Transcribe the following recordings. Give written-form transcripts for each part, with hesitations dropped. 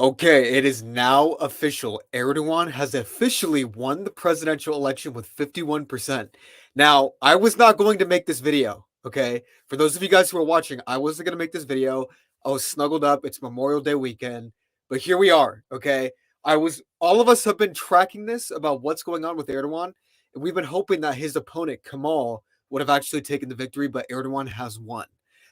Okay, it is now official. Erdogan has officially won the presidential election with 51%. Now, I was not going to make this video, okay? For those of you guys who are watching, I wasn't going to make this video. I was snuggled up. It's Memorial Day weekend. But here we are, okay? All of us have been tracking this about what's going on with Erdogan, and we've been hoping that his opponent, Kemal, would have actually taken the victory, but Erdogan has won.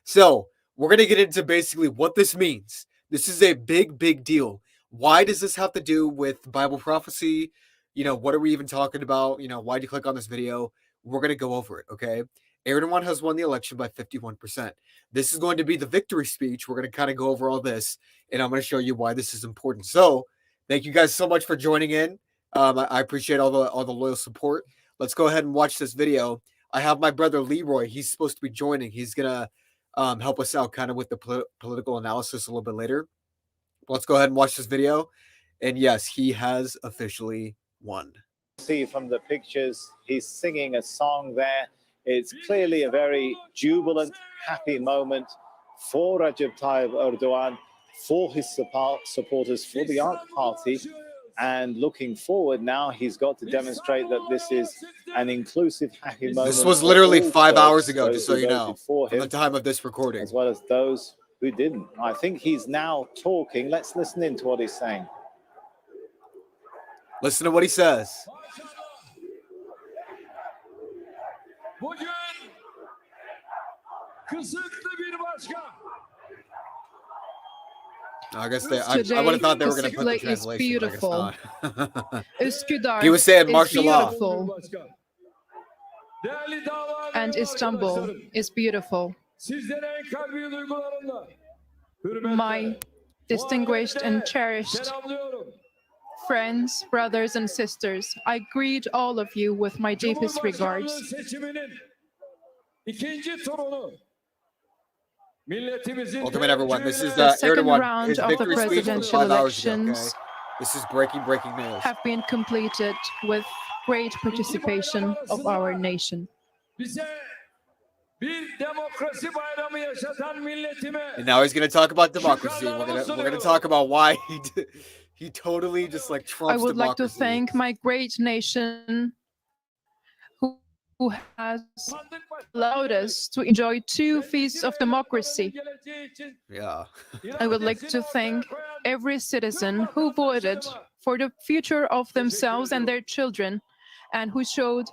So, we're going to get into basically what this means. This is a big, big deal. Why does this have to do with Bible prophecy? What are we even talking about? Why'd you click on this video? We're going to go over it, okay? Erdogan has won the election by 51%. This is going to be the victory speech. We're going to kind of go over all this, and I'm going to show you why this is important. So, thank you guys so much for joining in. I appreciate all the loyal support. Let's go ahead and watch this video. I have my brother Leroy. He's supposed to be joining. He's going to help us out kind of with the political analysis a little bit later. Let's go ahead and watch this video. And yes, he has officially won. See from the pictures, he's singing a song there. It's clearly a very jubilant, happy moment for Recep Tayyip Erdogan, for his supporters, for the ARK party. And looking forward now, he's got to demonstrate that this is an inclusive, happy moment. This was literally 5 hours ago, just so you know, from the time of this recording. As well as those who didn't. I think he's now talking. Let's listen in to what he's saying. Listen to what he says. I guess I would have thought they were going to put the translation. Beautiful. He was saying martial law. And Istanbul is beautiful. My distinguished and cherished friends, brothers and sisters, I greet all of you with my deepest regards. Ultimate everyone, this is the second Erdogan, round his of the victory speech from presidential 5 hours ago, elections okay? This is breaking news. Have been completed with great participation of our nation. And now he's going to talk about democracy. We're going to talk about why he totally just like trumps I would democracy. like to thank my great nation who has allowed us to enjoy 2 feasts of democracy. Yeah. I would like to thank every citizen who voted for the future of themselves and their children and who showed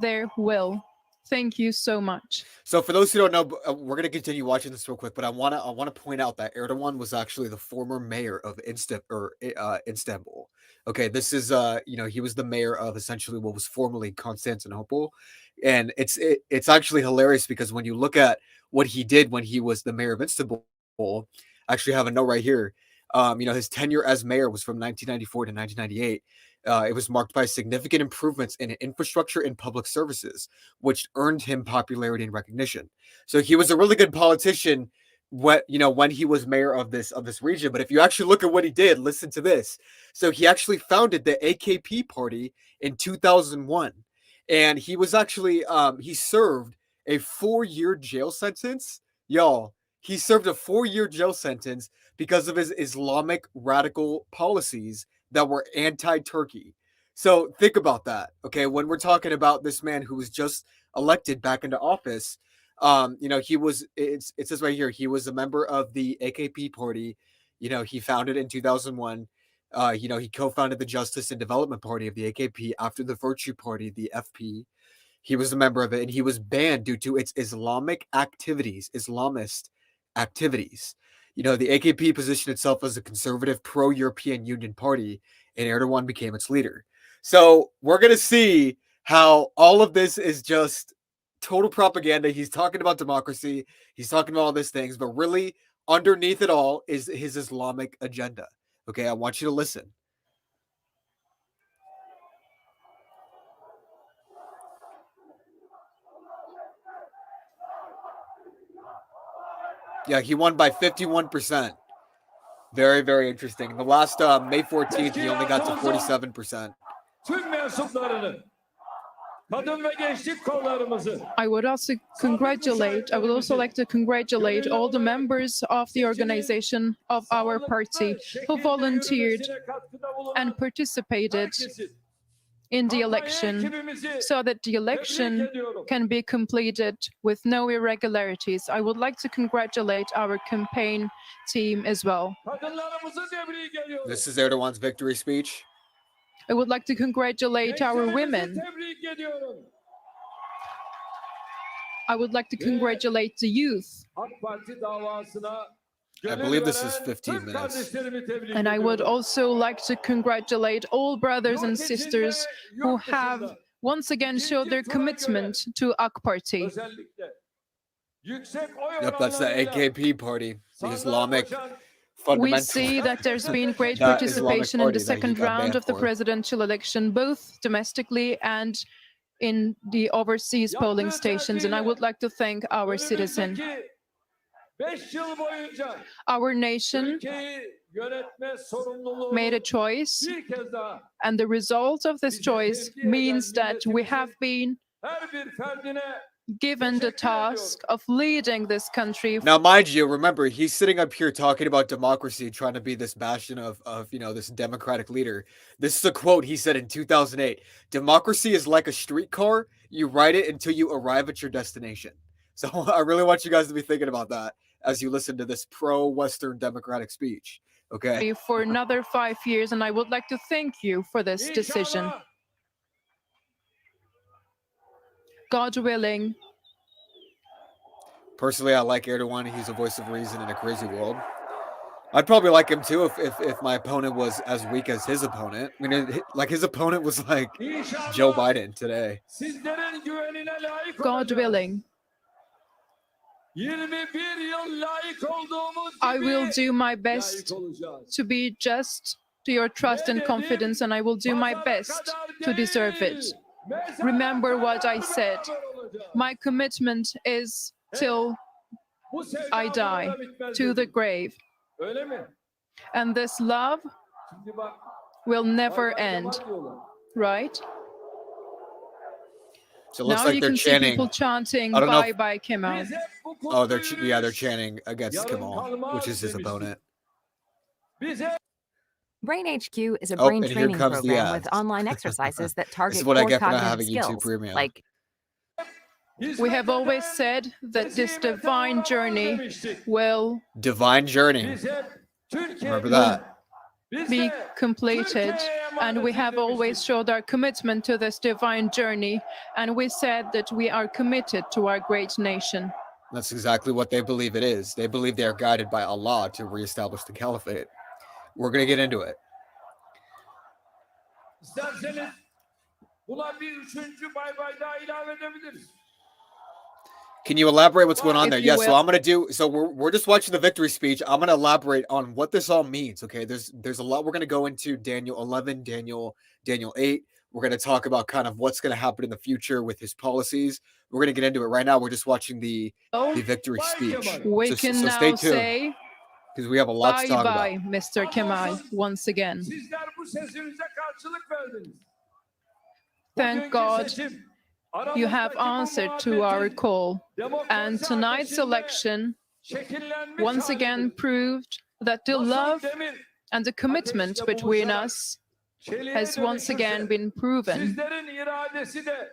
their will. Thank you so much. So for those who don't know, we're going to continue watching this real quick, but I want to point out that Erdogan was actually the former mayor of Istanbul. Okay, this is he was the mayor of essentially what was formerly Constantinople, and it's actually hilarious because when you look at what he did when he was the mayor of Istanbul, I actually have a note right here. His tenure as mayor was from 1994 to 1998. It was marked by significant improvements in infrastructure and public services, which earned him popularity and recognition. So he was a really good politician when he was mayor of this region. But if you actually look at what he did, listen to this. So he actually founded the AKP party in 2001, and he was actually he served a 4-year jail sentence. Y'all, he served a 4-year jail sentence because of his Islamic radical policies that were anti-Turkey. So think about that, okay? When we're talking about this man who was just elected back into office, it says right here, he was a member of the AKP party. He founded in 2001. He co-founded the Justice and Development Party of the AKP after the Virtue Party, the FP. He was a member of it, and he was banned due to its Islamist activities. The AKP positioned itself as a conservative pro-European Union party, and Erdogan became its leader. So we're going to see how all of this is just total propaganda. He's talking about democracy. He's talking about all these things, but really underneath it all is his Islamic agenda. Okay, I want you to listen. Yeah, he won by 51%. Very, very interesting. The last May 14th, he only got to 47%. kadın ve gençlik kollarımızı I would also like to congratulate all the members of the organization of our party who volunteered and participated in the election so that the election can be completed with no irregularities. I would like to congratulate our campaign team as well. kadınlarımızı tebrik ediyorum. This is Erdogan's victory speech. I would like to congratulate our women. Tebrik ediyorum. I would like to congratulate the youth. AK Parti davasına I believe this is 15 minutes. kardeşlerimi tebrik And I would ediyorum. also like to congratulate all brothers and sisters who have once again showed their commitment to AK Party. Özellikle yüksek oy Yep, that's the oranlarıyla AKP party, the Islamic koşan We fundamental. see that there's been great That participation Islamic in the party that he second got round banned of the for. presidential election, both domestically and in the overseas polling stations. And I would like to thank our citizen. önümüzdeki 5 yıl boyunca Our nation Türkiye'yi yönetme sorumluluğunu made a choice, bir kez daha and the result of this choice means that we have been her bir ferdine given the task of leading this country. Now, mind you, remember, he's sitting up here talking about democracy, trying to be this bastion of this democratic leader. This is a quote he said in 2008. Democracy is like a streetcar. You ride it until you arrive at your destination. So I really want you guys to be thinking about that as you listen to this pro-Western democratic speech. Okay. For another 5 years, and I would like to thank you for this decision. İnşallah God willing, Personally, I like Erdogan. He's a voice of reason in a crazy world. I'd probably like him too if my opponent was as weak as his opponent. I mean, like his opponent was like İnşallah Joe Biden today. sizlerin güvenine layık God olacağız. willing, 21 yıl layık olduğumuz I gibi will do my layık best olacağız. to be just to your trust and confidence, and I will do my best to deserve it. Remember what I said. My commitment is till Bu sevda I die, burada bitmez to the dedim. grave, Öyle mi? and this love Şimdi bak. will never bay bay end, zaman diyorlar. right? So it looks Now like you they're can see chanting. people chanting I don't know bye if- bye Kemal. Biz hep bu Oh, they're kurtuluşu they're chanting against yarım Kemal, kalmaz which is his demiştik. opponent. Biz hep Brain HQ is a Oh, brain and here training comes the program ads. with online exercises that This target is what I core get for not cognitive having YouTube skills, Premium. like We have always said that this divine journey will Divine journey. biz hep Türkiye Remember that. biz be de completed, Türkiye'ye and we emanet have always edilmiştik. showed our commitment to this divine journey, and we said that we are committed to our great nation. That's exactly what they believe it is. They believe they are guided by Allah to reestablish the caliphate. We're going to get into it. İsterseniz buna bir üçüncü bay bay daha ilave edebiliriz. Can you elaborate what's going on If there? you Yes, so will. I'm going to do, so we're just watching the victory speech. I'm going to elaborate on what this all means, okay? There's a lot we're going to go into. Daniel 11, Daniel 8. We're going to talk about kind of what's going to happen in the future with his policies. We're going to get into it right now. We're just watching the So victory speech. we can so now stay tuned say because we have a lot to bye talk bye, about. Mr. Kemal, once again. Sizler bu sesinize karşılık verdiniz. Thank Bugünkü God seçim, you have aramızdaki bu answered to our muhabbetin call, demokrasi and tonight's ateşinde election şekillenmiş once again halidir. proved that the Nasıl love demir and the commitment between us çeliğe has once again dönüşürse, been proven. sizlerin iradesi de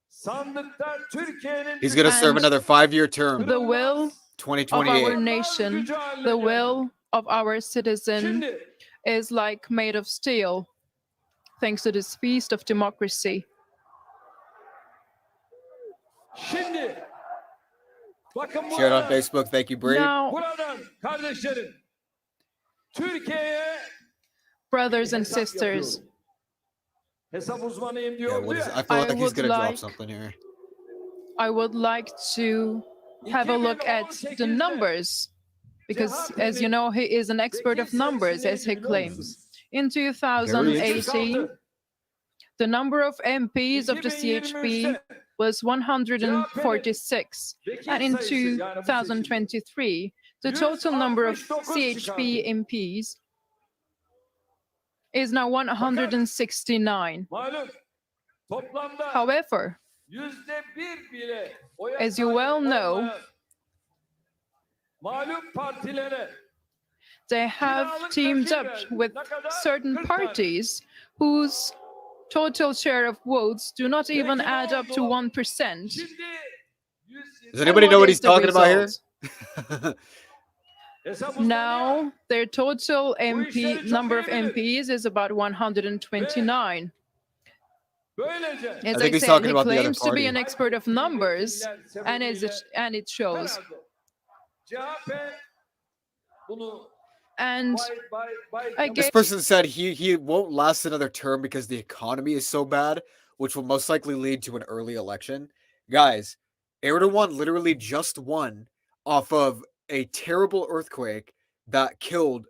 sandıkta Türkiye'nin He's going to serve And another 5-year term, The will of our 2028. nation, the will of our citizen Şimdi is like made of steel, thanks to this feast of democracy. Şimdi bakın Share it on buradan, Facebook. Thank you, Brady. Now, buradan kardeşlerim Türkiye'ye brothers and hesap sisters, yapıyorum. Hesap uzmanıyım Yeah, diyordu what is it? ya. I feel I like he's would going to drop like- something here. I would like to have a look at the numbers, because as you know, he is an expert of numbers, as he claims. In 2018, the number of MPs of the CHP was 146, and in 2023, the total number of CHP MPs is now 169. Malum toplamda However, %1 bile oya As you sahip well know, olmayan mağlup partilere they have teamed up with certain parties whose total share of votes do not even add up to 1%. şimdi Does 120 anybody know what what is he's the talking about here? result? hesap Now, their total işleri çok number of iyi bilir. MPs is about 129. böylece As I I think he's said, talking he about the other claims to be party. an expert of numbers, and it shows. herhalde CHP bunu And I bay This guess person said he won't last another term because the economy is so bad, which will most likely lead to an early election. Guys, Erdogan literally just won off of a terrible earthquake that killed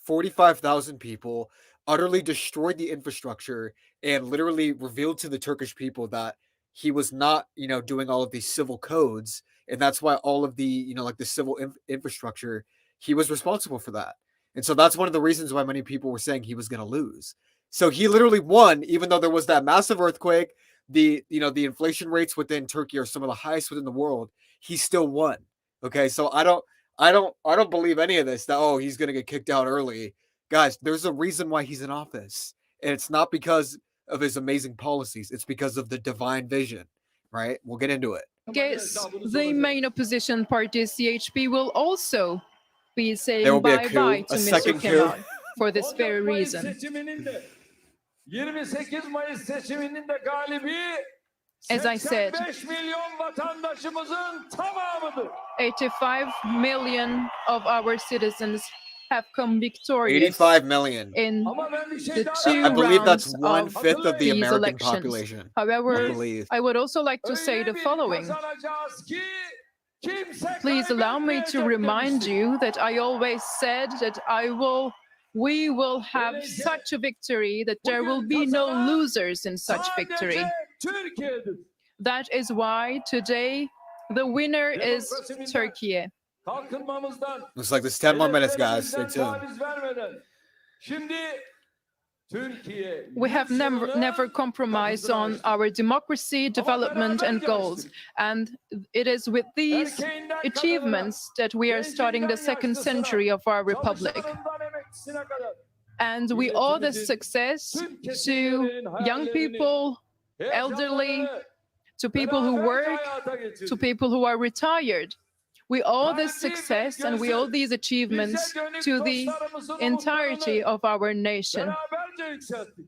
45,000 people, utterly destroyed the infrastructure, and literally revealed to the Turkish people that he was not, doing all of these civil codes, and that's why all of the, like the civil infrastructure, he was responsible for that. And so that's one of the reasons why many people were saying he was going to lose. So he literally won, even though there was that massive earthquake. The inflation rates within Turkey are some of the highest within the world. He still won. Okay, so I don't believe any of this. That he's going to get kicked out early, guys. There's a reason why he's in office, and it's not because of his amazing policies. It's because of the divine vision, right? We'll get into it. the main opposition party, CHP, will also be There saying will be a bye-bye coup, to a Mr. second coup. Kemal for this 14 very Mayıs reason. seçiminin de 28 Mayıs seçiminin de galibi As I said, 85 milyon vatandaşımızın tamamıdır. 85 million of our citizens have come victorious 85 million. in Ama ben bir şey the daha two I believe that's rounds of 1/5 of the these American elections. population. I However, believe. I would also like to say öyle the bir following. kazanacağız ki kimse Please allow me to kaybetmeyecek remind demiştim. you that I always said that we will have such a victory that there will be no losers in such victory. Sadece Türkiye'dir. That is why today the winner is Turkey. Kalkınmamızdan, Looks like there's 10 more minutes, guys. Stay hedeflerimizden tuned. taviz vermeden. Şimdi Türkiye We have 100 never yılını compromised on kapısını açtı. our democracy, development, and goals. And it is with these Erkeğinden achievements that we are starting the second century of our republic. çalışanından emekçisine kadar And we owe this success to young people, elderly, to people who work, to people who are retired. We owe this success and we owe these achievements to the entirety of our nation. beraberce yükselttik.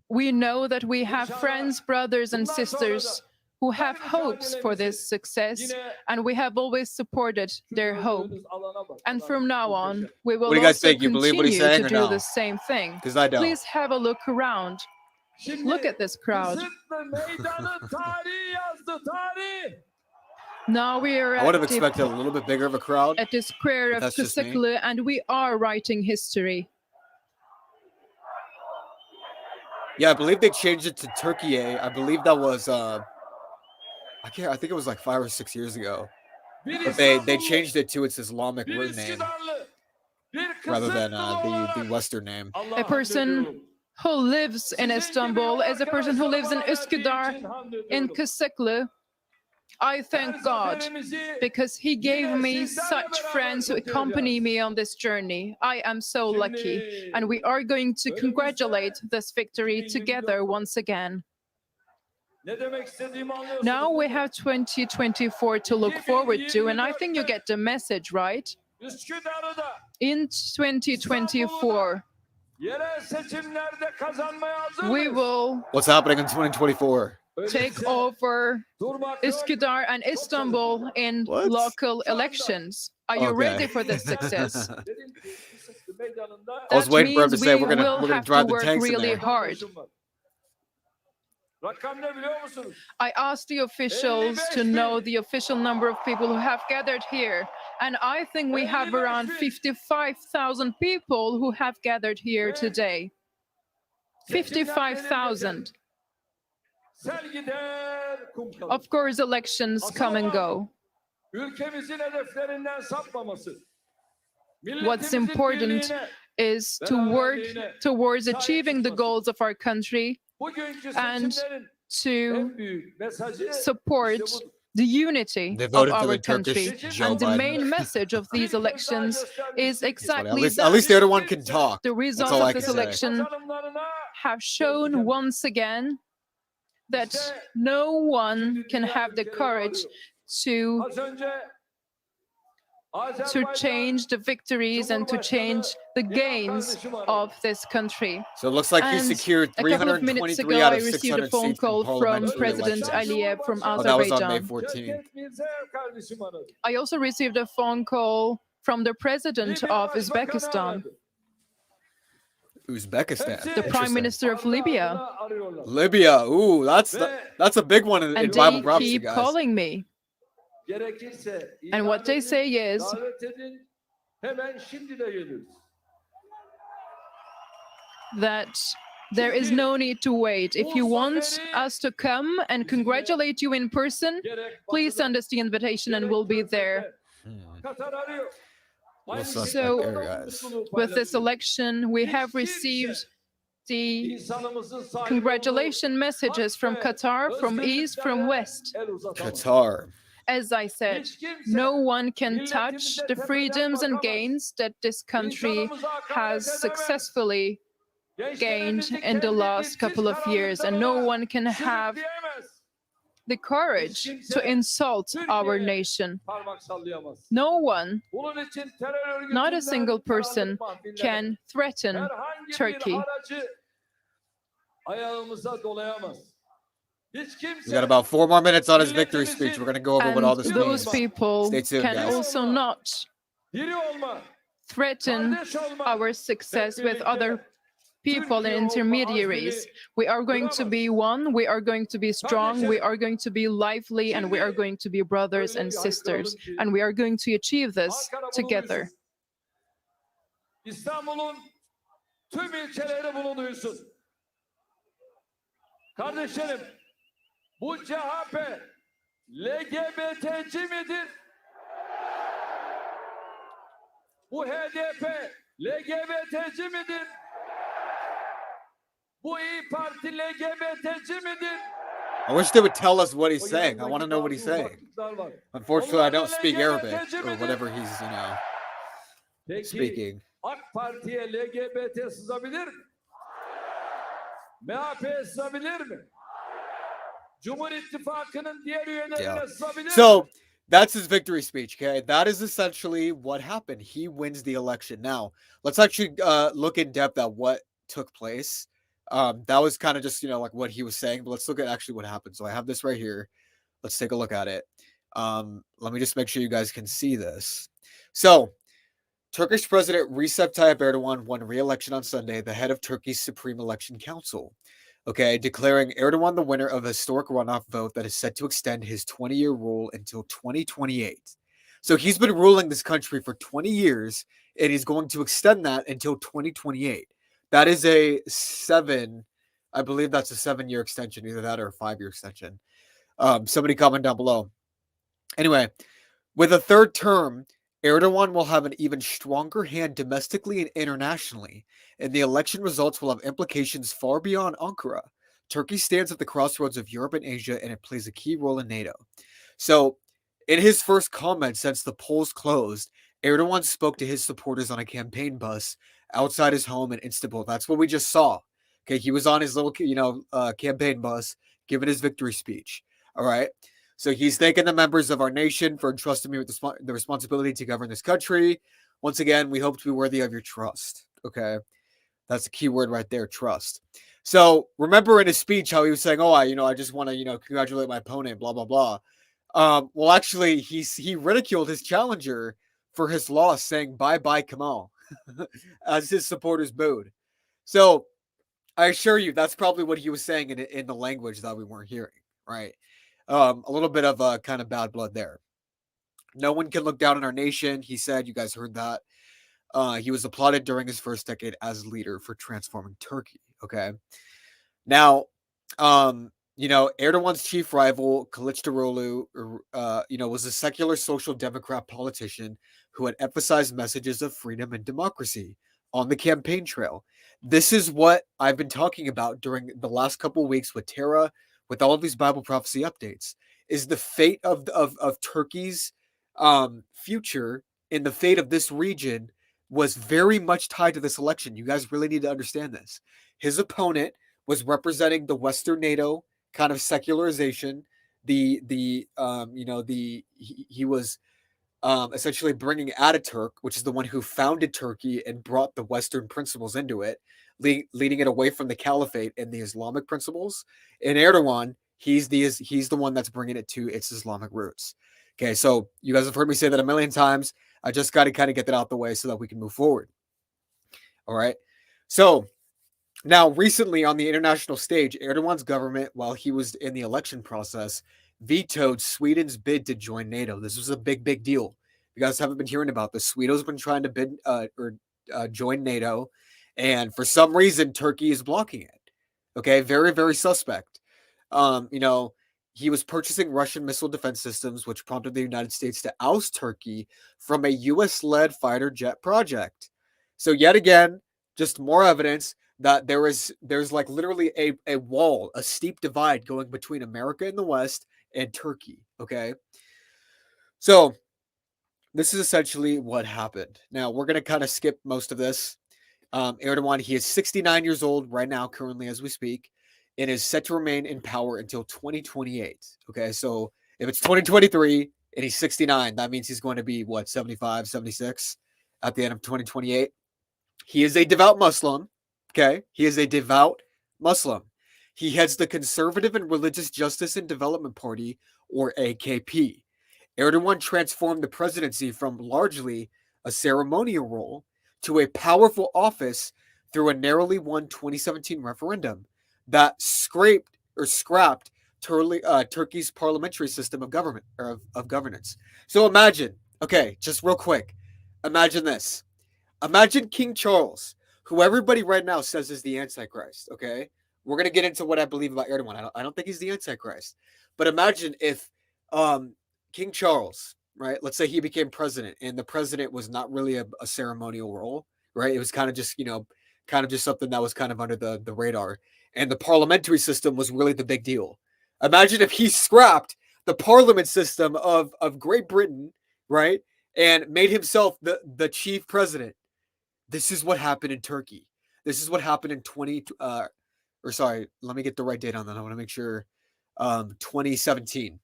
We know that we have friends, brothers, and sisters who have hopes for this success, and we have always supported their hope. Gördüğünüz alana bak. And from now on, we will What do you guys also think? You believe what he's continue saying to or do no? the same thing. 'Cause I don't. Please have a look around. Şimdi Look at this crowd. Kısıtlı meydanı tarihi yazdı tarih. Now we are I would have at the expected a little bit bigger of a crowd. at the square But of that's just me. Kısıklı, and we are writing history. Yeah, I believe they changed it to Turkey. I believe that was I think it was like 5 or 6 years ago. Bir But they İstanbullu, changed it to its Islamic bir root name Üsküdarlı, bir rather than Kısıklılı the olarak Western name. Allah'a A person hamd ediyorum. who lives in Istanbul, as a person who lives in Arkadaşlarıma Üsküdar, verdiği için hamd in ediyorum. Kısıklı, I thank Her God zaferimizi because He gave yine me sizlerle such beraber friends who accompany kutlayacağız. me on this journey. I am so lucky, Şimdi and we are going to önümüzde congratulate this victory 2024 together once again. ne demek istediğimi anlıyorsunuz. Now we değil mi? have 2024 to look forward to, and I think you get the message, right? Üsküdar'ı da In 2024, yerel seçimlerde kazanmaya hazır we mıyız? will What's happening in 2024? take Öyleyse over durmak yok. Üsküdar and Istanbul in What? local elections. Are you Okay. ready for this success? Dedim ki, Kısıklı meydanında I was That waiting for him to means say we we're gonna will have to drive the work tanks in really there. hard. Rakam ne biliyor musunuz? I asked the officials to know the official number of people who have gathered here, and I think we have around 55,000 people who have gathered here today. 55,000. Sel gider, kum kalır. Of course, elections come and go. Ülkemizin hedeflerinden sapmaması. What's Milletimizin important birliğine, is to work towards achieving the goals of our country bugünkü and seçimlerin to en büyük mesajı support işte budur. the unity They of voted for our the Turkish country. Joe And the Biden. main message of these Bir kez daha elections is göstermiştik. It's funny. exactly At that. least Erdogan can talk. The That's results all of I this can say. election Kazanımlarına have shown once again that no one can have the courage to az önce change the victories and to change the gains of this country. So it looks like he And secured a couple of minutes 323 ago, out I of received a 600 phone seats in call from parliamentary President elections. Aliyev from Oh, that was on May Azerbaijan. 14th. Şevket Mirziyoyev kardeşim aradı. I also received a phone call from the president Libya of Başbakanı Uzbekistan, aradı. Uzbekistan. Hepsi the prime Interesting. minister of adına Libya, adına arıyorlar. Libya. Ooh, that's a big one in and Bible they prophecy, keep guys. calling me. Gerekirse And ilan what they edin, say is, davet edin, hemen şimdi de geliriz. that there is no need to wait. If you want us to come and congratulate you in person, Gerek please batıda, send us the invitation and gerek we'll be there. körfezde. Katar arıyor. Little Aynı suspect So, there, şekilde guys. mutluluğu With this paylaşıyor. election, we have Hiç received kimse the insanımızın sahibi congratulation olduğu messages from hak ve Qatar, from East, from özgürlüklere West. el uzatamaz. Qatar. As I said, Hiç kimse no one can touch milletimize the tepeden freedoms and bakamaz. gains that this country İnsanımıza hakaret has edemez. successfully gained Gençlerimizi in the kendi last dipsiz couple of years, and no karanlıklarına one can have sürükleyemez. the courage to insult our nation. Parmak sallayamaz. No one, Bunun için terör not a örgütünden single person, karanlık mahfillere, can threaten herhangi bir Turkey. haracı ayağımıza dolayamaz. Hiç We kimse got about 4 more minutes on his victory speech. We're going to go over what all And this those means. people Stay tuned, can guys. also not diri olma, threaten kardeş olma, our success with other people and intermediaries. We are going to be one, we are going to be strong, we are going to be lively, and we are going to be brothers and sisters. And we are going to achieve this Ankara together. bulunuysun. İstanbul'un tüm ilçeleri bunu duysun. Kardeşlerim, bu CHP LGBT'ci midir? Bu HDP LGBT'ci midir? Bu İYİ Parti LGBT'ci midir? I wish they would tell us what he's O saying. I yanındaki want to know what bazı he's saying. uzaklıklar var. Unfortunately, I don't Onlar da speak Arabic LGBT'ci or midir? whatever he's, Peki, speaking. AK Parti'ye LGBT sızabilir mi? MHP'ye sızabilir mi? Cumhur İttifakı'nın diğer üyelerine Yeah. sızabilir mi? So that's his victory speech. Okay, that is essentially what happened. He wins the election. Now let's actually look in depth at what took place. That was kind of just like what he was saying, but let's look at actually what happened. So I have this right here. Let's take a look at it. Let me just make sure you guys can see this. So Turkish President Recep Tayyip Erdogan won re-election on Sunday, the head of Turkey's Supreme Election Council. Okay, declaring Erdogan the winner of a historic runoff vote that is set to extend his 20-year rule until 2028. So he's been ruling this country for 20 years, and he's going to extend that until 2028. That is I believe that's a 7-year extension, either that or a 5-year extension. Somebody comment down below. Anyway, with a third term, Erdogan will have an even stronger hand domestically and internationally, and the election results will have implications far beyond Ankara. Turkey stands at the crossroads of Europe and Asia, and it plays a key role in NATO. So, in his first comment since the polls closed, Erdogan spoke to his supporters on a campaign bus outside his home in Istanbul. That's what we just saw. Okay, he was on his little, campaign bus giving his victory speech. All right. So he's thanking the members of our nation for entrusting me with the responsibility to govern this country. Once again, we hope to be worthy of your trust. Okay. That's the key word right there, trust. So remember in his speech how he was saying, I just want to, congratulate my opponent, blah, blah, blah. Well, actually, he ridiculed his challenger for his loss, saying, bye-bye, Kamal, as his supporters booed. So I assure you, that's probably what he was saying in the language that we weren't hearing, right? A little bit of kind of bad blood there. No one can look down on our nation, he said. You guys heard that. He was applauded during his first decade as leader for transforming Turkey. Okay. Now, Erdogan's chief rival, Kılıçdaroğlu, was a secular social democrat politician who had emphasized messages of freedom and democracy on the campaign trail. This is what I've been talking about during the last couple of weeks with Tara, with all of these Bible prophecy updates is the fate of Turkey's future and the fate of this region was very much tied to this election. You guys really need to understand this. His opponent was representing the Western NATO kind of secularization. He was essentially bringing Ataturk, which is the one who founded Turkey and brought the Western principles into it, leading it away from the caliphate and the Islamic principles. And Erdogan, he's the one that's bringing it to its Islamic roots. Okay, so you guys have heard me say that a million times. I just got to kind of get that out the way so that we can move forward. All right. So now, recently on the international stage, Erdogan's government, while he was in the election process, vetoed Sweden's bid to join NATO. This was a big, big deal. You guys haven't been hearing about this. Sweden's been trying to bid join NATO, and for some reason, Turkey is blocking it. Okay, very, very suspect. He was purchasing Russian missile defense systems, which prompted the United States to oust Turkey from a U.S.-led fighter jet project. So yet again, just more evidence that there's like literally a wall, a steep divide going between America in the West and Turkey. Okay. So this is essentially what happened. Now we're going to kind of skip most of this. Erdogan, he is 69 years old right now, currently as we speak, and is set to remain in power until 2028. Okay. So if it's 2023 and he's 69, that means he's going to be what, 75, 76 at the end of 2028. He is a devout Muslim. Okay. He is a devout Muslim. He heads the Conservative and Religious Justice and Development Party, or AKP. Erdogan transformed the presidency from largely a ceremonial role to a powerful office through a narrowly won 2017 referendum that scrapped Turkey's parliamentary system of government or of governance. So imagine, okay, just real quick, imagine this. Imagine King Charles, who everybody right now says is the Antichrist, okay? We're going to get into what I believe about Erdogan. I don't think he's the Antichrist. But imagine if King Charles, right, let's say he became president and the president was not really a ceremonial role, right? It was kind of just, kind of just something that was kind of under the radar. And the parliamentary system was really the big deal. Imagine if he scrapped the parliament system of Great Britain, right, and made himself the chief president. This is what happened in Turkey. This is what happened in let me get the right date on that. I want to make sure 2017.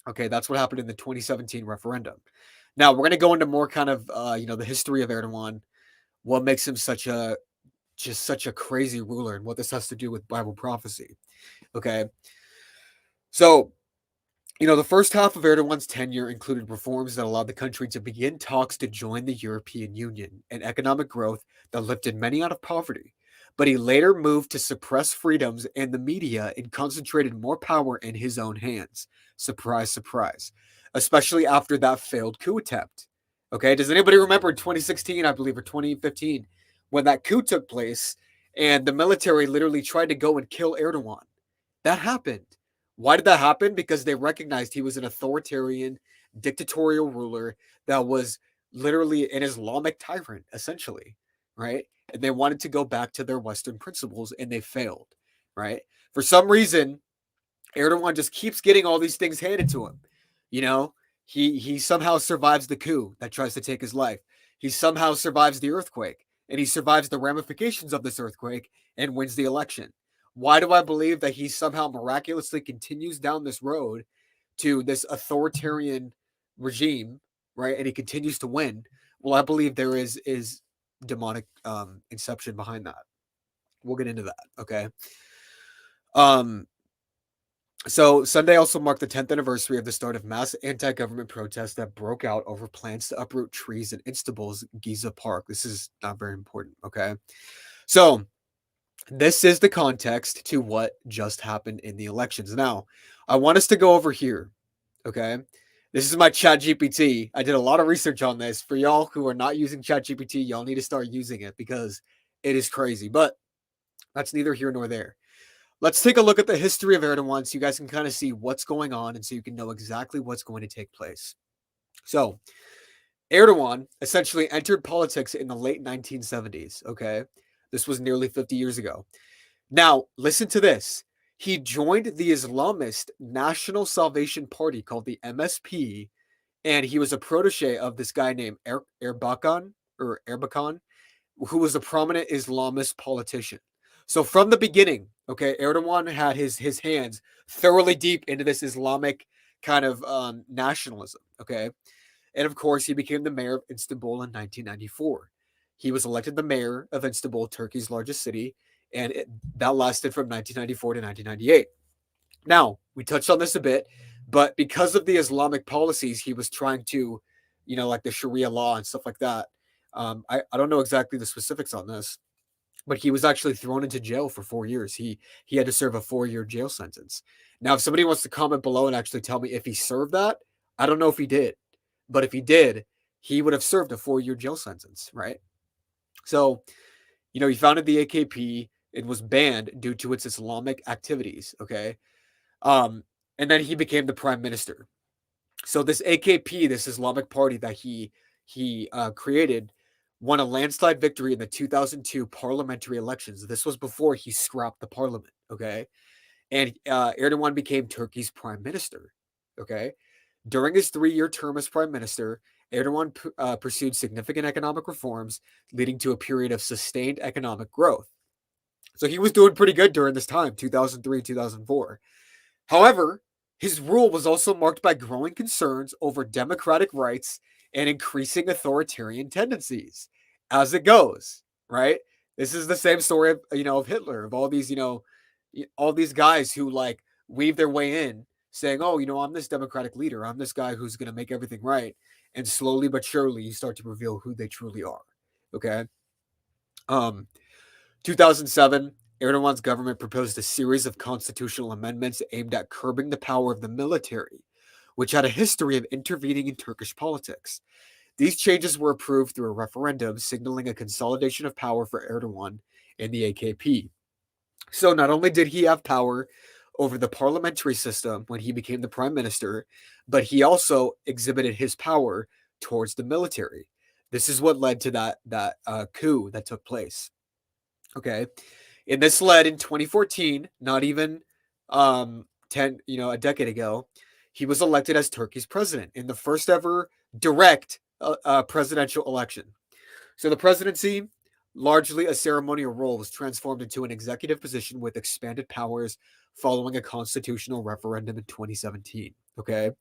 Okay, that's what happened in the 2017 referendum. Now, we're going to go into more kind of the history of Erdogan, what makes him such a crazy ruler, and what this has to do with Bible prophecy. Okay. So, the first half of Erdogan's tenure included reforms that allowed the country to begin talks to join the European Union and economic growth that lifted many out of poverty. But he later moved to suppress freedoms and the media and concentrated more power in his own hands. Surprise, surprise. Especially after that failed coup attempt. Okay, does anybody remember 2016, I believe, or 2015, when that coup took place and the military literally tried to go and kill Erdogan? That happened. Why did that happen? Because they recognized he was an authoritarian, dictatorial ruler that was literally an Islamic tyrant, essentially, right? And they wanted to go back to their Western principles, and they failed, right? For some reason, Erdogan just keeps getting all these things handed to him. He somehow survives the coup that tries to take his life. He somehow survives the earthquake, and he survives the ramifications of this earthquake and wins the election. Why do I believe that he somehow miraculously continues down this road to this authoritarian regime, right? And he continues to win. Well, I believe there is demonic inception behind that. We'll get into that, okay? So Sunday also marked the 10th anniversary of the start of mass anti-government protests that broke out over plans to uproot trees in Istanbul's Giza Park. This is not very important, okay? So this is the context to what just happened in the elections. Now, I want us to go over here, okay? This is my chat GPT. I did a lot of research on this. For y'all who are not using chat GPT, y'all need to start using it because it is crazy. But that's neither here nor there. Let's take a look at the history of Erdogan so you guys can kind of see what's going on and so you can know exactly what's going to take place. So, Erdogan essentially entered politics in the late 1970s, okay? This was nearly 50 years ago. Now, listen to this. He joined the Islamist National Salvation Party called the MSP, and he was a protege of this guy named Erbakan, who was a prominent Islamist politician. So from the beginning, okay, Erdogan had his hands thoroughly deep into this Islamic kind of nationalism, okay? And of course, he became the mayor of Istanbul in 1994. He was elected the mayor of Istanbul, Turkey's largest city, and that lasted from 1994 to 1998. Now, we touched on this a bit, but because of the Islamic policies he was trying to, like the Sharia law and stuff like that, I don't know exactly the specifics on this, but he was actually thrown into jail for 4 years. He had to serve a 4-year jail sentence. Now, if somebody wants to comment below and actually tell me if he served that, I don't know if he did, but if he did, he would have served a 4-year jail sentence, right? So, he founded the AKP. It was banned due to its Islamic activities. Okay, and then he became the prime minister. So this AKP, this Islamic party that he created, won a landslide victory in the 2002 parliamentary elections. This was before he scrapped the parliament. Okay, and Erdogan became Turkey's prime minister. Okay, during his 3-year term as prime minister, Erdogan pursued significant economic reforms, leading to a period of sustained economic growth. So he was doing pretty good during this time, 2003, 2004. However, his rule was also marked by growing concerns over democratic rights and increasing authoritarian tendencies. As it goes, right? This is the same story of, of Hitler, of all these, all these guys who like weave their way in saying, oh, I'm this democratic leader. I'm this guy who's going to make everything right. And slowly but surely you start to reveal who they truly are. Okay. 2007, Erdogan's government proposed a series of constitutional amendments aimed at curbing the power of the military, which had a history of intervening in Turkish politics. These changes were approved through a referendum, signaling a consolidation of power for Erdogan and the AKP. So not only did he have power over the parliamentary system when he became the prime minister, but he also exhibited his power towards the military. This is what led to that coup that took place. Okay. And this led in 2014, not even 10, a decade ago, he was elected as Turkey's president in the first ever direct presidential election. So the presidency, largely a ceremonial role, was transformed into an executive position with expanded powers following a constitutional referendum in 2017. Okay.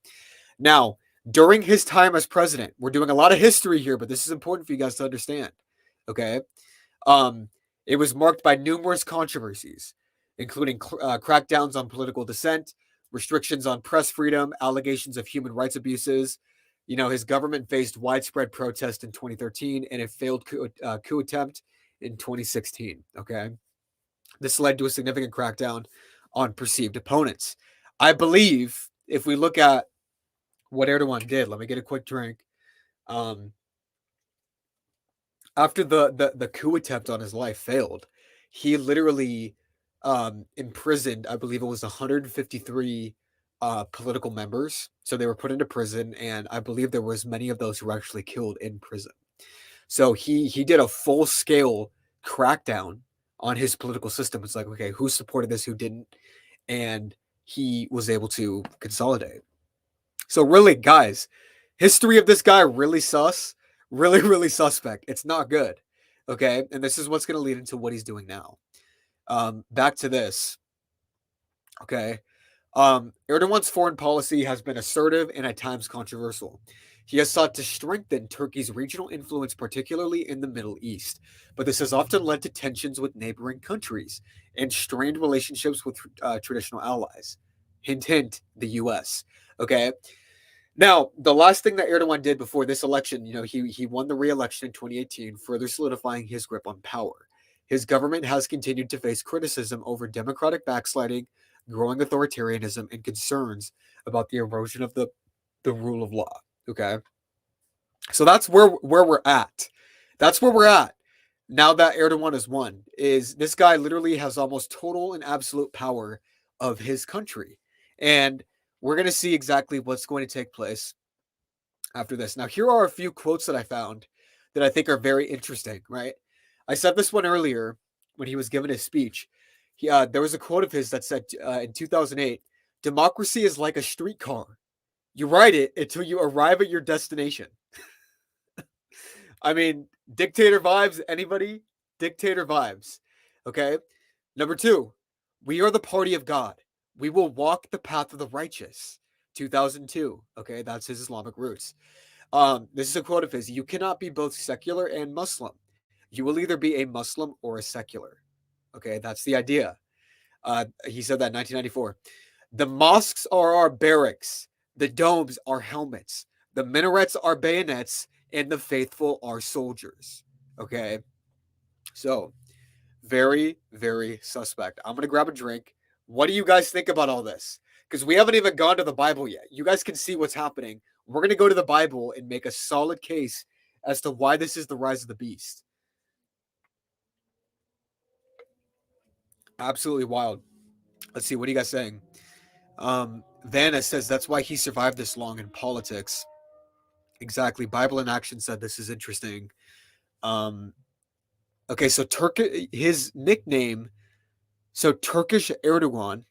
Now, during his time as president, we're doing a lot of history here, but this is important for you guys to understand. Okay. Um, it was marked by numerous controversies, including crackdowns on political dissent, restrictions on press freedom, allegations of human rights abuses. His government faced widespread protest in 2013 and a failed coup attempt in 2016. Okay. This led to a significant crackdown on perceived opponents. I believe if we look at what Erdogan did, let me get a quick drink. After the coup attempt on his life failed, he literally imprisoned, I believe it was 153 political members. So they were put into prison, and I believe there was many of those who were actually killed in prison. So he did a full scale crackdown on his political system. It's like, okay, who supported this, who didn't, and he was able to consolidate. So really, guys, history of this guy really sus, really, really suspect. It's not good. Okay. And this is what's going to lead into what he's doing now. Back to this. Okay. Erdogan's foreign policy has been assertive and at times controversial. He has sought to strengthen Turkey's regional influence, particularly in the Middle East, but this has often led to tensions with neighboring countries and strained relationships with traditional allies. Hint, hint, the US. Okay. Now, the last thing that Erdogan did before this election, he won the re-election in 2018, further solidifying his grip on power. His government has continued to face criticism over democratic backsliding, growing authoritarianism, and concerns about the erosion of the rule of law. Okay, so that's where we're at. That's where we're at now that Erdogan has won. Is this guy literally has almost total and absolute power of his country, and we're going to see exactly what's going to take place after this. Now, here are a few quotes that I found that I think are very interesting, right? I said this one earlier when he was giving his speech. There was a quote of his that said in 2008, "Democracy is like a streetcar. You ride it until you arrive at your destination." I mean, dictator vibes, anybody? Dictator vibes. Okay. Number two, we are the party of God. We will walk the path of the righteous. 2002. Okay. That's his Islamic roots. This is a quote of his: "You cannot be both secular and Muslim. You will either be a Muslim or a secular." Okay. That's the idea. He said that in 1994. "The mosques are our barracks. The domes are helmets. The minarets are bayonets. And the faithful are soldiers." Okay. So, very, very suspect. I'm going to grab a drink. What do you guys think about all this? Because we haven't even gone to the Bible yet. You guys can see what's happening. We're going to go to the Bible and make a solid case as to why this is the rise of the beast. Absolutely wild. Let's see. What are you guys saying? Vanna says that's why he survived this long in politics. Exactly. Bible in Action said this is interesting. Okay, so his nickname, so Turkish Erdogan,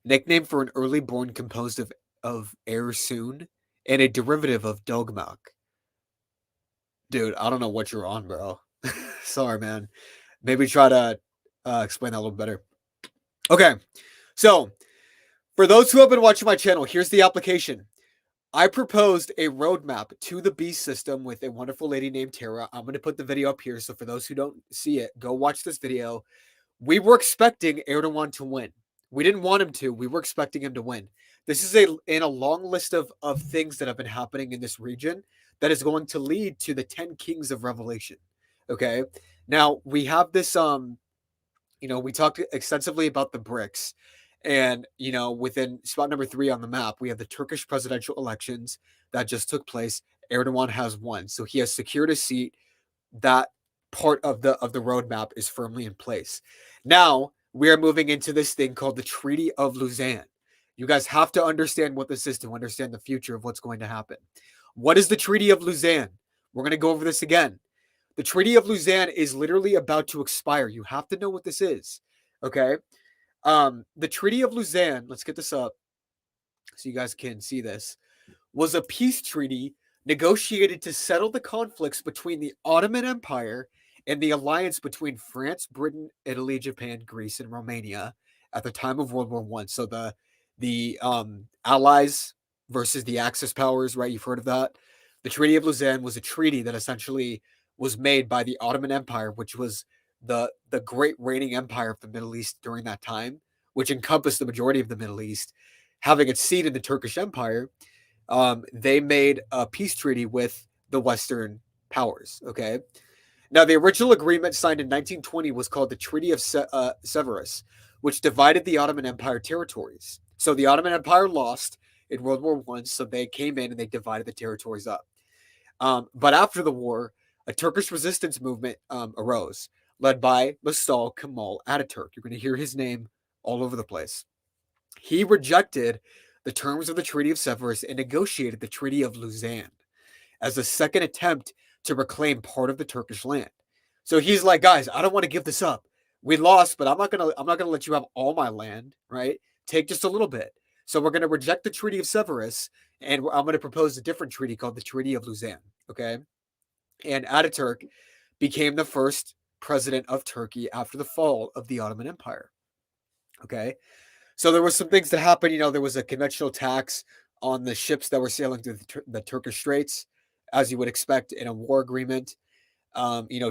nickname for an early born composed of Ersun and a derivative of Dogmak. Dude, I don't know what you're on, bro. Sorry, man. Maybe try to explain that a little better. Okay, so for those who have been watching my channel, here's the application. I proposed a roadmap to the beast system with a wonderful lady named Tara. I'm going to put the video up here. So for those who don't see it, go watch this video. We were expecting Erdogan to win. We didn't want him to. We were expecting him to win. This is in a long list of things that have been happening in this region that is going to lead to the 10 kings of Revelation. Okay. Now we have this, we talked extensively about the BRICS. And, within spot number 3 on the map, we have the Turkish presidential elections that just took place. Erdogan has won. So he has secured a seat. That part of the roadmap is firmly in place. Now we are moving into this thing called the Treaty of Lausanne. You guys have to understand what this is to understand the future of what's going to happen. What is the Treaty of Lausanne? We're going to go over this again. The Treaty of Lausanne is literally about to expire. You have to know what this is. Okay. The Treaty of Lausanne, let's get this up so you guys can see this, was a peace treaty negotiated to settle the conflicts between the Ottoman Empire and the alliance between France, Britain, Italy, Japan, Greece, and Romania at the time of World War I. So the Allies versus the Axis powers, right? You've heard of that. The Treaty of Lausanne was a treaty that essentially was made by the Ottoman Empire, which was the great reigning empire of the Middle East during that time, which encompassed the majority of the Middle East, having its seat in the Turkish Empire. They made a peace treaty with the Western powers. Okay. Now, the original agreement signed in 1920 was called the Treaty of Severus, which divided the Ottoman Empire territories. So the Ottoman Empire lost in World War I, so they came in and they divided the territories up. But after the war, a Turkish resistance movement arose, led by Mustafa Kemal Ataturk. You're going to hear his name all over the place. He rejected the terms of the Treaty of Severus and negotiated the Treaty of Lausanne as a second attempt to reclaim part of the Turkish land. So he's like, guys, I don't want to give this up. We lost, but I'm not gonna let you have all my land, right? Take just a little bit. So we're gonna reject the Treaty of Severus, and I'm gonna propose a different treaty called the Treaty of Lausanne. Okay, and Ataturk became the first president of Turkey after the fall of the Ottoman Empire. Okay, so there were some things that happened. There was a conventional tax on the ships that were sailing through the Turkish Straits, as you would expect in a war agreement.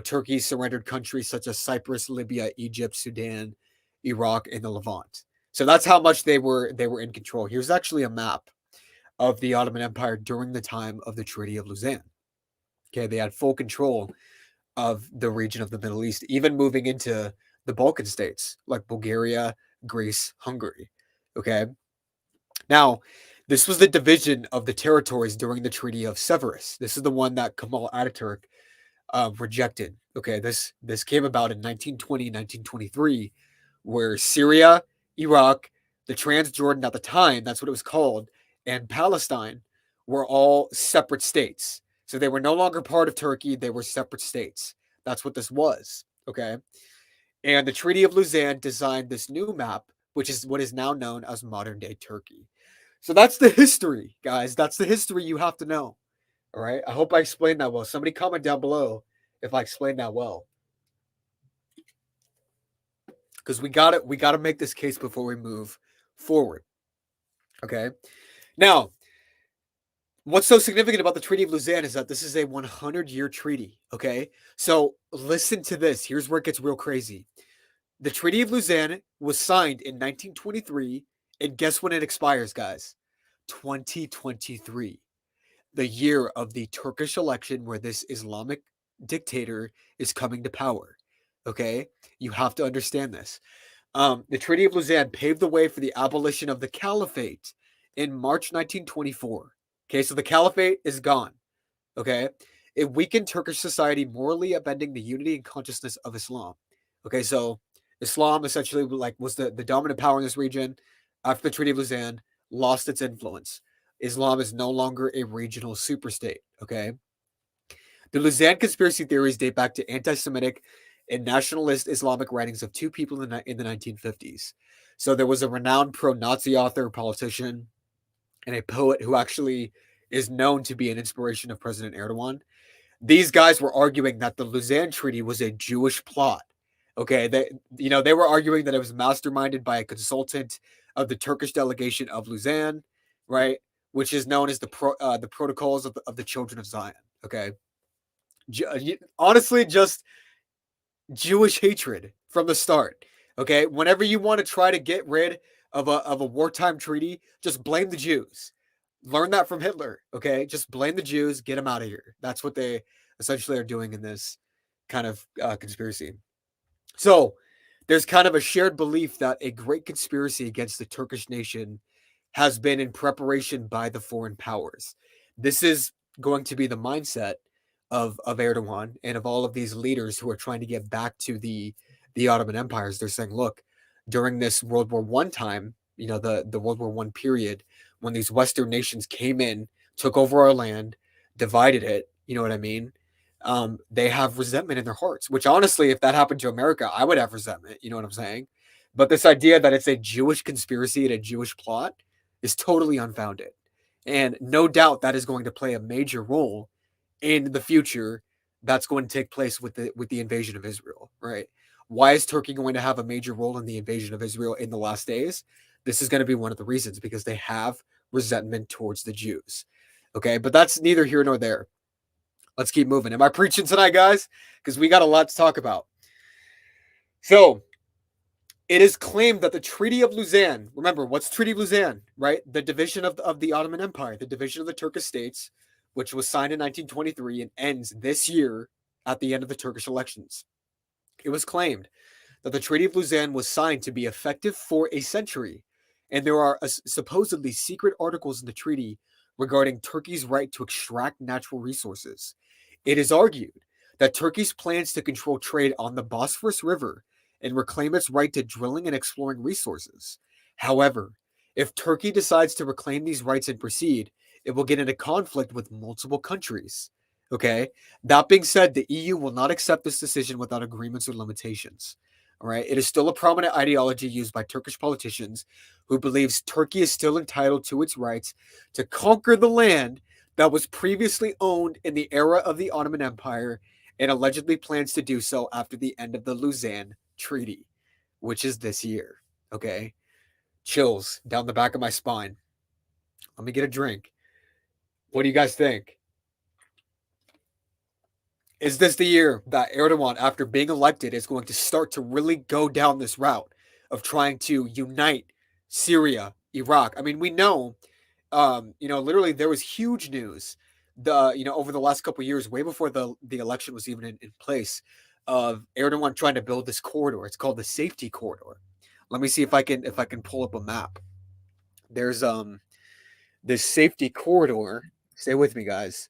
Turkey surrendered countries such as Cyprus, Libya, Egypt, Sudan, Iraq, and the Levant. So that's how much they were in control. Here's actually a map of the Ottoman Empire during the time of the Treaty of Lausanne. Okay, they had full control of the region of the Middle East, even moving into the Balkan states like Bulgaria, Greece, Hungary. Okay. Now, this was the division of the territories during the Treaty of Severus. This is the one that Kemal Ataturk rejected. Okay, this came about in 1920, 1923, where Syria, Iraq, the Transjordan at the time, that's what it was called, and Palestine were all separate states. So they were no longer part of Turkey. They were separate states. That's what this was. Okay. And the Treaty of Lausanne designed this new map, which is what is now known as modern day Turkey. So that's the history, guys. That's the history you have to know. All right. I hope I explained that well. Somebody comment down below if I explained that well. Because we gotta make this case before we move forward. Okay. Now, what's so significant about the Treaty of Lausanne is that this is a 100-year treaty. Okay. So listen to this. Here's where it gets real crazy. The Treaty of Lausanne was signed in 1923, and guess when it expires, guys? 2023, the year of the Turkish election where this Islamic dictator is coming to power. Okay? You have to understand this. The Treaty of Lausanne paved the way for the abolition of the caliphate in March 1924. Okay, so the caliphate is gone. Okay? It weakened Turkish society, morally upending the unity and consciousness of Islam. Okay, so Islam essentially was the dominant power in this region. After the Treaty of Lausanne, lost its influence. Islam is no longer a regional superstate. Okay, the Lausanne conspiracy theories date back to anti-Semitic and nationalist Islamic writings of two people in the 1950s. So there was a renowned pro-Nazi author, politician, and a poet who actually is known to be an inspiration of President Erdogan. These guys were arguing that the Lausanne Treaty was a Jewish plot. Okay, they were arguing that it was masterminded by a consultant of the Turkish delegation of Lausanne, right, which is known as the Protocols of the Children of Zion. Okay, honestly, just Jewish hatred from the start. Okay, whenever you want to try to get rid of a wartime treaty, just blame the Jews. Learn that from Hitler. Okay, just blame the Jews, get them out of here. That's what they essentially are doing in this kind of conspiracy. So there's kind of a shared belief that a great conspiracy against the Turkish nation has been in preparation by the foreign powers. This is going to be the mindset of Erdogan and of all of these leaders who are trying to get back to the Ottoman empires. They're saying, look, during this World War I time, the World War I period, when these Western nations came in, took over our land, divided it, you know what I mean? They have resentment in their hearts, which honestly, if that happened to America, I would have resentment. You know what I'm saying? But this idea that it's a Jewish conspiracy and a Jewish plot is totally unfounded. And no doubt that is going to play a major role in the future that's going to take place with the invasion of Israel, right? Why is Turkey going to have a major role in the invasion of Israel in the last days? This is going to be one of the reasons, because they have resentment towards the Jews. Okay, but that's neither here nor there. Let's keep moving. Am I preaching tonight, guys? Because we got a lot to talk about. So, it is claimed that the Treaty of Lausanne, remember, what's Treaty of Lausanne, right? The division of the Ottoman Empire, the division of the Turkish states, which was signed in 1923 and ends this year at the end of the Turkish elections. It was claimed that the Treaty of Lausanne was signed to be effective for a century, and there are supposedly secret articles in the treaty regarding Turkey's right to extract natural resources. It is argued that Turkey's plans to control trade on the Bosphorus River and reclaim its right to drilling and exploring resources. However, if Turkey decides to reclaim these rights and proceed, it will get into conflict with multiple countries. Okay? That being said, the EU will not accept this decision without agreements or limitations. All right? It is still a prominent ideology used by Turkish politicians who believes Turkey is still entitled to its rights to conquer the land that was previously owned in the era of the Ottoman Empire, and allegedly plans to do so after the end of the Lausanne Treaty, which is this year. Okay? Chills down the back of my spine. Let me get a drink. What do you guys think? Is this the year that Erdogan, after being elected, is going to start to really go down this route of trying to unite Syria, Iraq? I mean, we know, literally there was huge news, over the last couple of years, way before the election was even in place, of Erdogan trying to build this corridor. It's called the safety corridor. Let me see if I can pull up a map. There's this safety corridor. Stay with me, guys.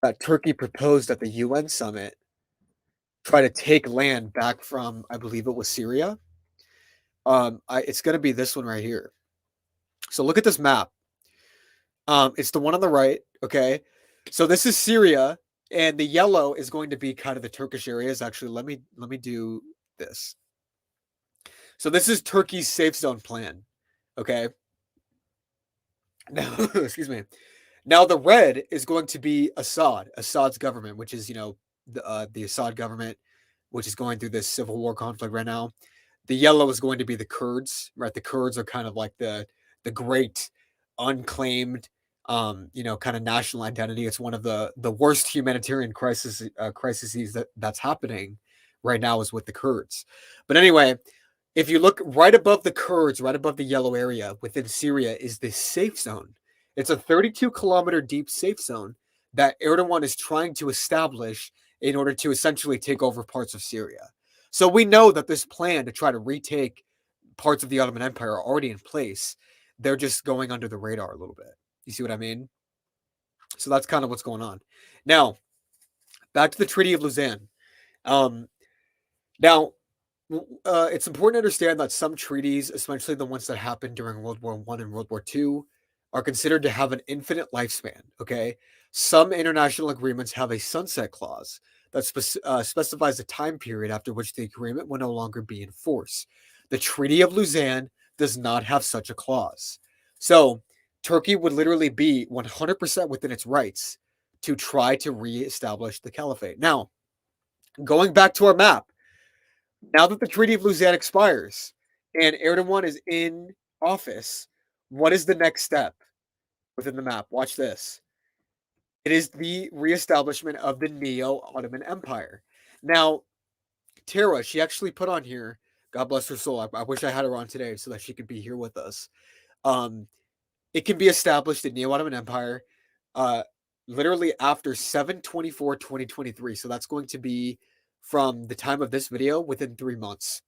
That Turkey proposed at the UN summit, try to take land back from, I believe it was Syria. It's going to be this one right here. So look at this map. It's the one on the right. Okay, so this is Syria. And the yellow is going to be kind of the Turkish areas. Actually, let me do this. So this is Turkey's safe zone plan. Okay. Now, excuse me. Now the red is going to be Assad's government, which is the Assad government, which is going through this civil war conflict right now. The yellow is going to be the Kurds, right? The Kurds are kind of like the great unclaimed, kind of national identity. It's one of the worst humanitarian crises that's happening right now is with the Kurds. But anyway, if you look right above the Kurds, right above the yellow area within Syria is this safe zone. It's a 32-kilometer deep safe zone that Erdogan is trying to establish in order to essentially take over parts of Syria. So we know that this plan to try to retake parts of the Ottoman Empire are already in place. They're just going under the radar a little bit. You see what I mean? So that's kind of what's going on. Now, back to the Treaty of Lausanne. Now, it's important to understand that some treaties, especially the ones that happened during World War I and World War II, are considered to have an infinite lifespan. Okay, some international agreements have a sunset clause that specifies a time period after which the agreement will no longer be in force. The Treaty of Lausanne does not have such a clause. So Turkey would literally be 100% within its rights to try to reestablish the caliphate. Now, going back to our map, now that the Treaty of Lausanne expires and Erdogan is in office, what is the next step within the map? Watch this. It is the reestablishment of the Neo-Ottoman Empire. Now, Tara, she actually put on here, God bless her soul. I wish I had her on today so that she could be here with us. It can be established in Neo-Ottoman Empire literally after 7/24/2023. So that's going to be from the time of this video within 3 months.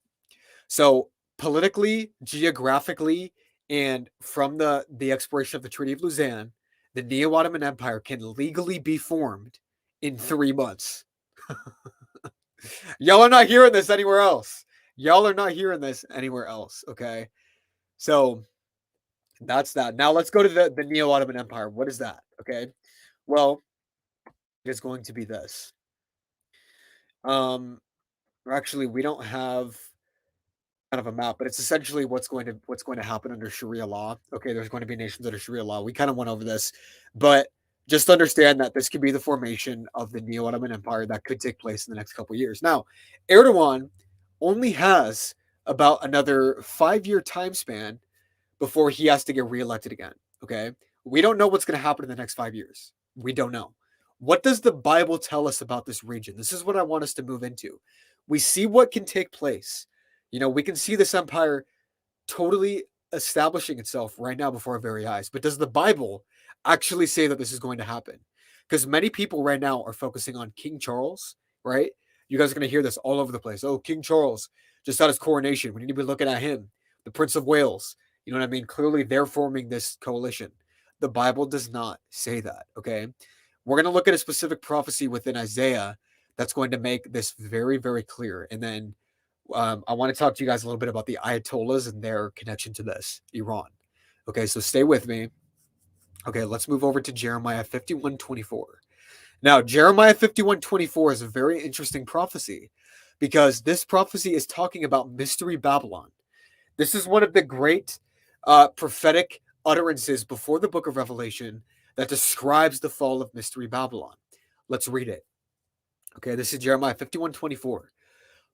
So politically, geographically, and from the expiration of the Treaty of Lausanne, the Neo-Ottoman Empire can legally be formed in 3 months. Y'all are not hearing this anywhere else. Y'all are not hearing this anywhere else, okay? So that's that. Now let's go to the Neo-Ottoman Empire. What is that? Okay. Well, it is going to be this. Actually, we don't have kind of a map, but it's essentially what's going to happen under Sharia law. Okay, there's going to be nations under Sharia law. We kind of went over this, but just understand that this could be the formation of the Neo-Ottoman Empire that could take place in the next couple of years. Now, Erdogan only has about another 5-year time span before he has to get reelected again. Okay, we don't know what's going to happen in the next 5 years. We don't know. What does the Bible tell us about this region? This is what I want us to move into. We see what can take place. We can see this empire totally establishing itself right now before our very eyes. But does the Bible actually say that this is going to happen? Because many people right now are focusing on King Charles, right? You guys are going to hear this all over the place. Oh, King Charles just had his coronation. We need to be looking at him. The Prince of Wales. You know what I mean? Clearly, they're forming this coalition. The Bible does not say that, okay? We're going to look at a specific prophecy within Isaiah that's going to make this very, very clear. And then I want to talk to you guys a little bit about the Ayatollahs and their connection to this, Iran. Okay, so stay with me. Okay, let's move over to Jeremiah 51:24. Now, Jeremiah 51:24 is a very interesting prophecy because this prophecy is talking about Mystery Babylon. This is one of the great prophetic utterances before the book of Revelation that describes the fall of Mystery Babylon. Let's read it. Okay, this is Jeremiah 51:24.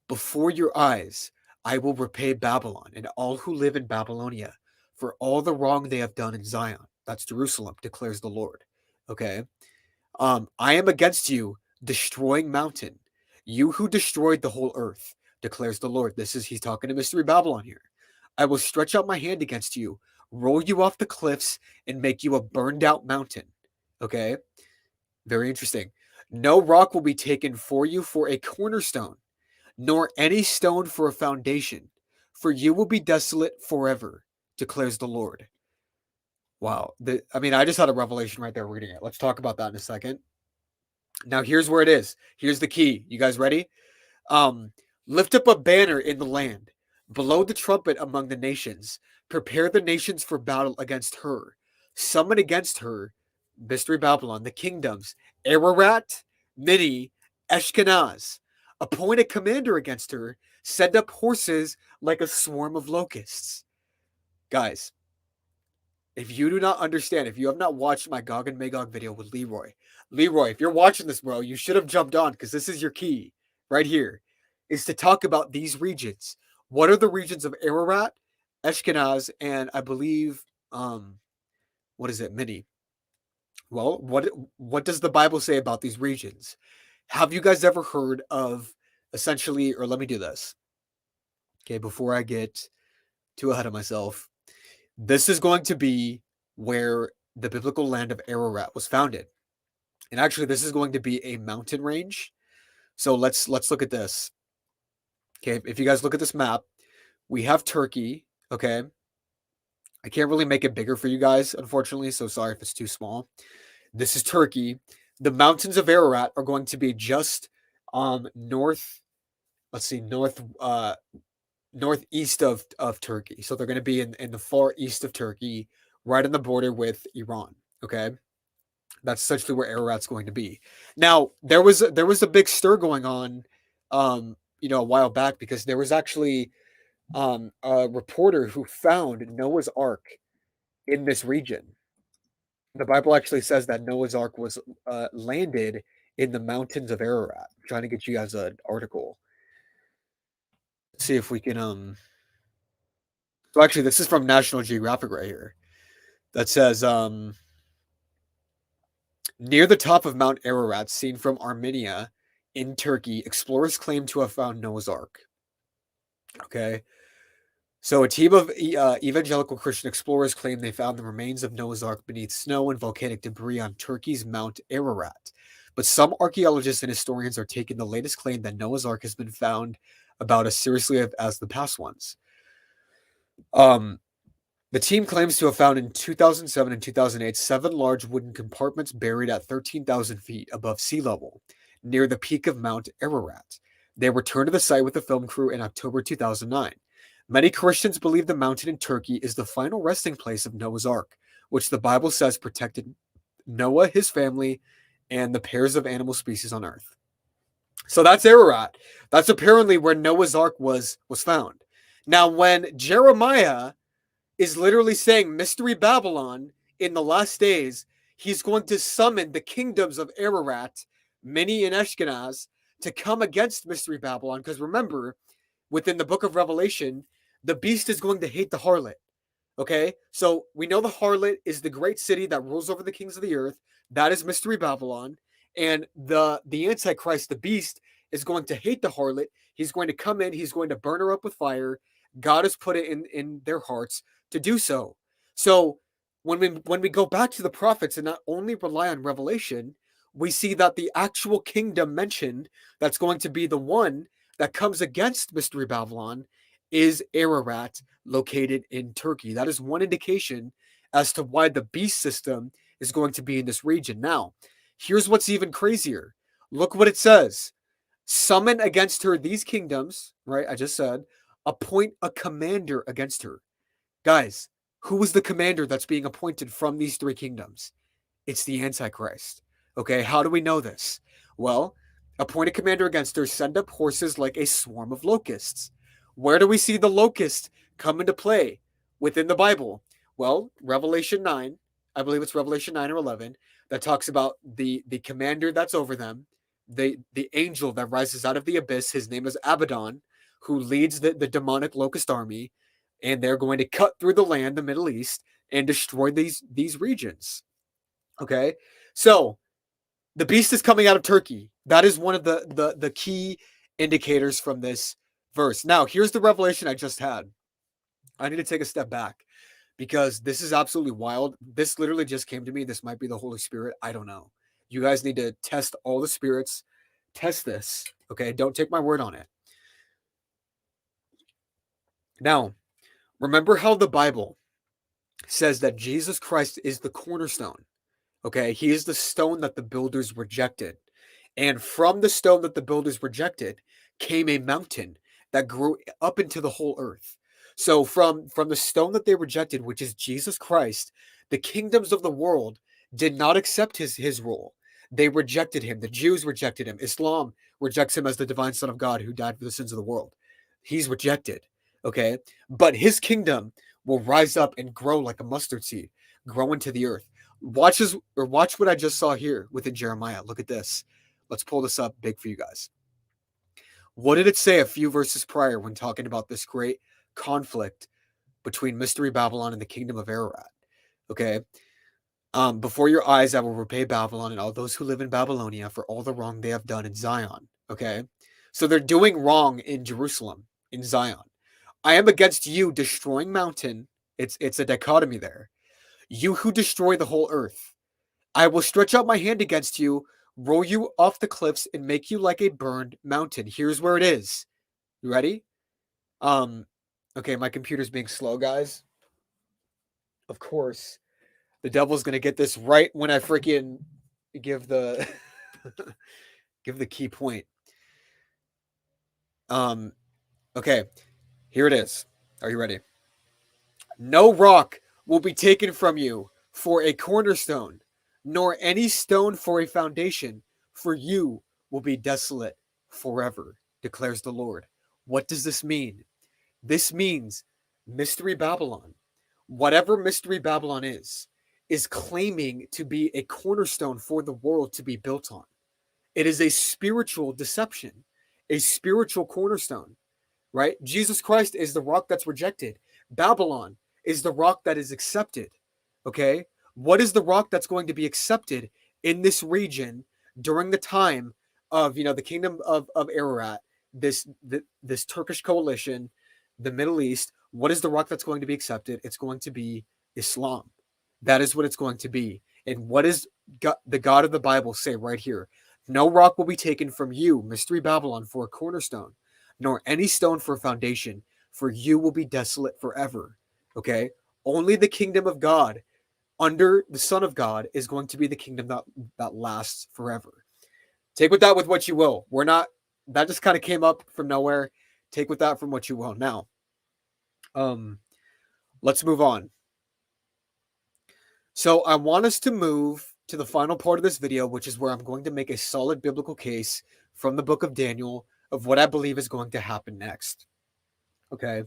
Before your eyes, I will repay Babylon and all who live in Babylonia for all the wrong they have done in Zion. That's Jerusalem, declares the Lord. Okay. I am against you, destroying mountain. You who destroyed the whole earth, declares the Lord. He's talking to Mystery Babylon here. I will stretch out my hand against you, roll you off the cliffs, and make you a burned out mountain. Okay. Very interesting. No rock will be taken for you for a cornerstone, nor any stone for a foundation, for you will be desolate forever, declares the Lord. Wow. I just had a revelation right there reading it. Let's talk about that in a second. Now, here's where it is. Here's the key. You guys ready? Lift up a banner in the land. Blow the trumpet among the nations. Prepare the nations for battle against her. Summon against her, Mystery Babylon, the kingdoms, Ararat, Many, Ashkenaz, appoint a commander against her, send up horses like a swarm of locusts. Guys, if you do not understand, if you have not watched my Gog and Magog video with Leroy, if you're watching this, bro, you should have jumped on because this is your key right here, is to talk about these regions. What are the regions of Ararat, Ashkenaz, and I believe, what is it, Mini? Well, what does the Bible say about these regions? Have you guys ever heard of essentially, or let me do this. Okay, before I get too ahead of myself, this is going to be where the biblical land of Ararat was founded. And actually, this is going to be a mountain range. So let's look at this. Okay, if you guys look at this map, we have Turkey. Okay, I can't really make it bigger for you guys, unfortunately. So sorry if it's too small. This is Turkey. The mountains of Ararat are going to be just north. Let's see, northeast of Turkey. So they're going to be in the far east of Turkey, right on the border with Iran. Okay, that's essentially where Ararat's going to be. Now there was a big stir going on, a while back because there was actually a reporter who found Noah's Ark in this region. The Bible actually says that Noah's Ark was landed in the mountains of Ararat. I'm trying to get you guys an article. Let's see if we can So actually, this is from National Geographic right here. That says near the top of Mount Ararat, seen from Armenia in Turkey, explorers claim to have found Noah's Ark. Okay. So a team of evangelical Christian explorers claim they found the remains of Noah's Ark beneath snow and volcanic debris on Turkey's Mount Ararat. But some archaeologists and historians are taking the latest claim that Noah's Ark has been found about as seriously as the past ones. The team claims to have found in 2007 and 2008 7 large wooden compartments buried at 13,000 feet above sea level, near the peak of Mount Ararat. They returned to the site with the film crew in October 2009. Many Christians believe the mountain in Turkey is the final resting place of Noah's Ark, which the Bible says protected Noah, his family, and the pairs of animal species on earth. So that's Ararat. That's apparently where Noah's Ark was found. Now, when Jeremiah is literally saying Mystery Babylon in the last days, he's going to summon the kingdoms of Ararat, Mini and Ashkenaz, to come against Mystery Babylon. Because remember, within the book of Revelation, the beast is going to hate the harlot. Okay? So we know the harlot is the great city that rules over the kings of the earth. That is Mystery Babylon. And the Antichrist, the beast, is going to hate the harlot. He's going to come in. He's going to burn her up with fire. God has put it in their hearts to do so. So when we go back to the prophets and not only rely on Revelation, we see that the actual kingdom mentioned that's going to be the one that comes against Mystery Babylon is Ararat, located in Turkey. That is one indication as to why the beast system is going to be in this region. Now, here's what's even crazier. Look what it says. Summon against her these kingdoms, right? I just said, appoint a commander against her. Guys, who is the commander that's being appointed from these 3 kingdoms? It's the Antichrist. Okay, how do we know this? Well, appoint a commander against her, send up horses like a swarm of locusts. Where do we see the locust come into play within the Bible? Well, Revelation 9, I believe it's Revelation 9 or 11, that talks about the commander that's over them, the angel that rises out of the abyss. His name is Abaddon, who leads the demonic locust army, and they're going to cut through the land, the Middle East, and destroy these regions. Okay, so the beast is coming out of Turkey. That is one of the key indicators from this verse. Now, here's the revelation I just had. I need to take a step back because this is absolutely wild. This literally just came to me. This might be the Holy Spirit. I don't know. You guys need to test all the spirits. Test this. Okay, don't take my word on it. Now, remember how the Bible says that Jesus Christ is the cornerstone. Okay, he is the stone that the builders rejected. And from the stone that the builders rejected came a mountain that grew up into the whole earth. So from the stone that they rejected, which is Jesus Christ, the kingdoms of the world did not accept his rule. They rejected him. The Jews rejected him. Islam rejects him as the divine son of God who died for the sins of the world. He's rejected. Okay. But his kingdom will rise up and grow like a mustard seed, grow into the earth. Watch what I just saw here within Jeremiah. Look at this. Let's pull this up big for you guys. What did it say a few verses prior when talking about this great conflict between Mystery Babylon and the kingdom of Ararat? Okay. Before your eyes, I will repay Babylon and all those who live in Babylonia for all the wrong they have done in Zion. Okay. So they're doing wrong in Jerusalem, in Zion. I am against you destroying mountain. It's a dichotomy there. You who destroy the whole earth. I will stretch out my hand against you, roll you off the cliffs, and make you like a burned mountain. Here's where it is. You ready? Okay, my computer's being slow, guys. Of course. The devil's gonna get this right when I freaking give the give the key point. Okay, here it is. Are you ready? No rock will be taken from you for a cornerstone, nor any stone for a foundation, for you will be desolate forever, declares the Lord. What does this mean? This means Mystery Babylon, whatever Mystery Babylon is claiming to be a cornerstone for the world to be built on. It is a spiritual deception, a spiritual cornerstone, right? Jesus Christ is the rock that's rejected. Babylon is the rock that is accepted. Okay. What is the rock that's going to be accepted in this region during the time of, the kingdom of Ararat, this Turkish coalition, the Middle East? What is the rock that's going to be accepted? It's going to be Islam. That is what it's going to be. And what does the God of the Bible say right here? No rock will be taken from you, Mystery Babylon, for a cornerstone, nor any stone for a foundation, for you will be desolate forever. Okay? Only the kingdom of God under the Son of God is going to be the kingdom that lasts forever. Take with that with what you will. That just kind of came up from nowhere. Take with that from what you will. Now, let's move on. So I want us to move to the final part of this video, which is where I'm going to make a solid biblical case from the book of Daniel of what I believe is going to happen next. Okay.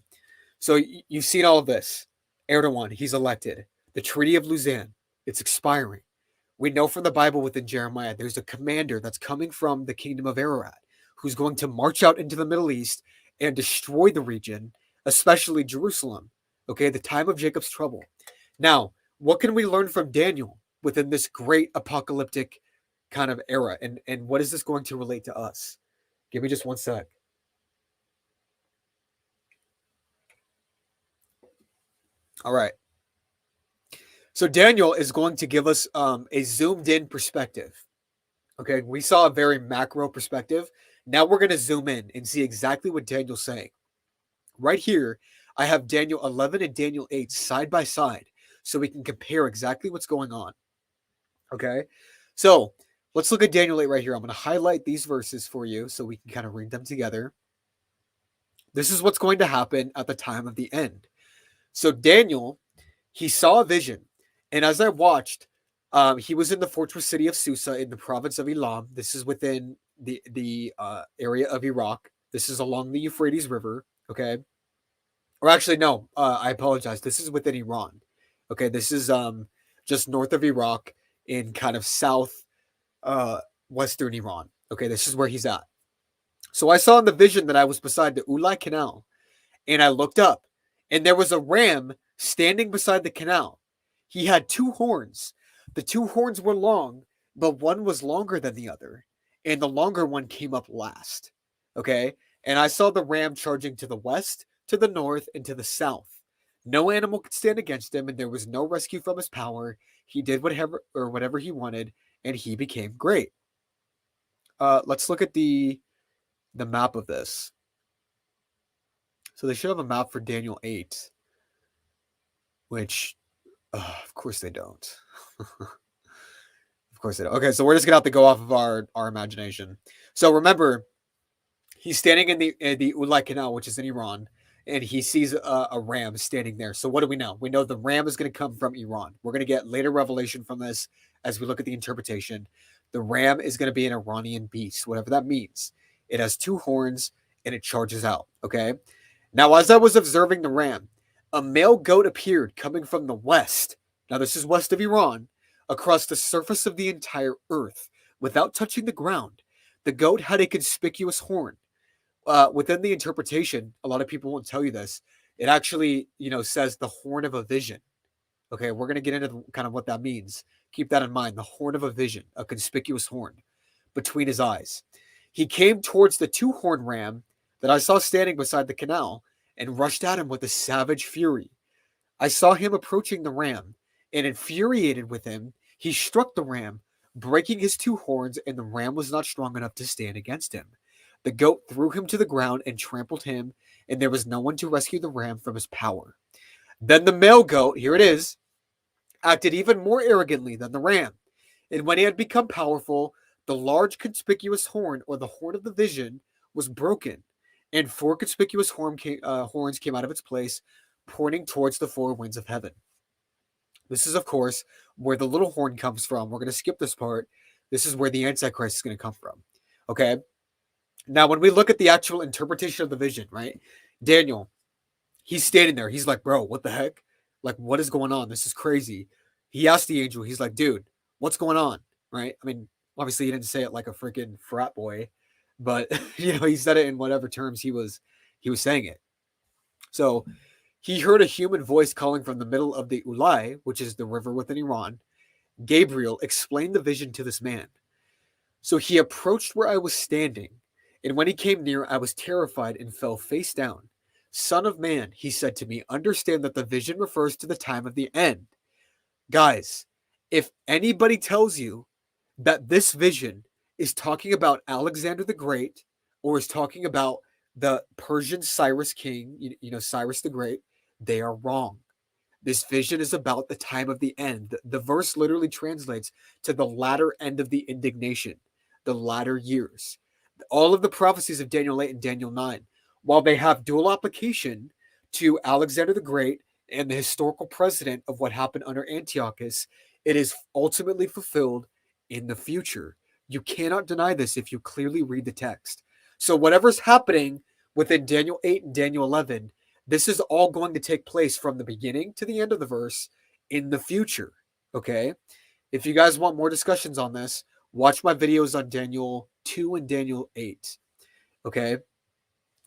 So you've seen all of this. Erdogan, he's elected. The Treaty of Lausanne, it's expiring. We know from the Bible within Jeremiah, there's a commander that's coming from the kingdom of Ararat who's going to march out into the Middle East and destroy the region, especially Jerusalem. Okay. The time of Jacob's trouble. Now, what can we learn from Daniel within this great apocalyptic kind of era? And what is this going to relate to us? Give me just one sec. All right. So Daniel is going to give us a zoomed in perspective. Okay. We saw a very macro perspective. Now we're going to zoom in and see exactly what Daniel's saying. Right here, I have Daniel 11 and Daniel 8 side by side, so we can compare exactly what's going on. Okay, so let's look at Daniel 8 right here. I'm going to highlight these verses for you so we can kind of read them together. This is what's going to happen at the time of the end. So Daniel, he saw a vision, and as I watched, he was in the fortress city of Susa in the province of Elam. This is within the area of Iraq. This is along the Euphrates River. Okay, or actually, no, I apologize. This is within Iran. Okay, this is just north of Iraq in kind of south western Iran. Okay, this is where he's at. So I saw in the vision that I was beside the Ulai Canal, and I looked up, and there was a ram standing beside the canal. He had two horns. The two horns were long, but one was longer than the other, and the longer one came up last. Okay, and I saw the ram charging to the west, to the north, and to the south. No animal could stand against him, and there was no rescue from his power. He did whatever he wanted, and he became great. Let's look at the map of this. So they should have a map for Daniel 8, which, of course they don't. Of course they don't. Okay, so we're just gonna have to go off of our imagination. So remember, he's standing in the Ulai Canal, which is in Iran, and he sees a ram standing there. So what do we know? We know the ram is going to come from Iran. We're going to get later revelation from this as we look at the interpretation. The ram is going to be an Iranian beast, whatever that means. It has 2 horns and it charges out. Okay. Now, as I was observing the ram, a male goat appeared coming from the west. Now, this is west of Iran, across the surface of the entire earth without touching the ground. The goat had a conspicuous horn. Within the interpretation, a lot of people won't tell you this. It actually, says the horn of a vision. Okay, we're going to get into kind of what that means. Keep that in mind. The horn of a vision, a conspicuous horn between his eyes. He came towards the 2-horned ram that I saw standing beside the canal and rushed at him with a savage fury. I saw him approaching the ram, and infuriated with him, he struck the ram, breaking his 2 horns, and the ram was not strong enough to stand against him. The goat threw him to the ground and trampled him, and there was no one to rescue the ram from his power. Then the male goat, here it is, acted even more arrogantly than the ram. And when he had become powerful, the large conspicuous horn, or the horn of the vision, was broken, and 4 conspicuous horns came out of its place, pointing towards the 4 winds of heaven. This is, of course, where the little horn comes from. We're going to skip this part. This is where the Antichrist is going to come from. Okay? Now, when we look at the actual interpretation of the vision, right? Daniel, he's standing there. He's like, bro, what the heck? Like, what is going on? This is crazy. He asked the angel, he's like, dude, what's going on? Right? I mean, obviously he didn't say it like a freaking frat boy, but he said it in whatever terms he was saying it. So he heard a human voice calling from the middle of the Ulai, which is the river within Iran. Gabriel explained the vision to this man. So he approached where I was standing, and when he came near, I was terrified and fell face down. Son of man, he said to me, understand that the vision refers to the time of the end. Guys, if anybody tells you that this vision is talking about Alexander the Great, or is talking about the Persian Cyrus king, Cyrus the Great, they are wrong. This vision is about the time of the end. The verse literally translates to the latter end of the indignation, the latter years. All of the prophecies of Daniel 8 and Daniel 9, while they have dual application to Alexander the Great and the historical precedent of what happened under Antiochus, it is ultimately fulfilled in the future. You cannot deny this if you clearly read the text. So whatever's happening within Daniel 8 and Daniel 11, this is all going to take place from the beginning to the end of the verse in the future. Okay? If you guys want more discussions on this, watch my videos on Daniel 2 and Daniel 8. Okay?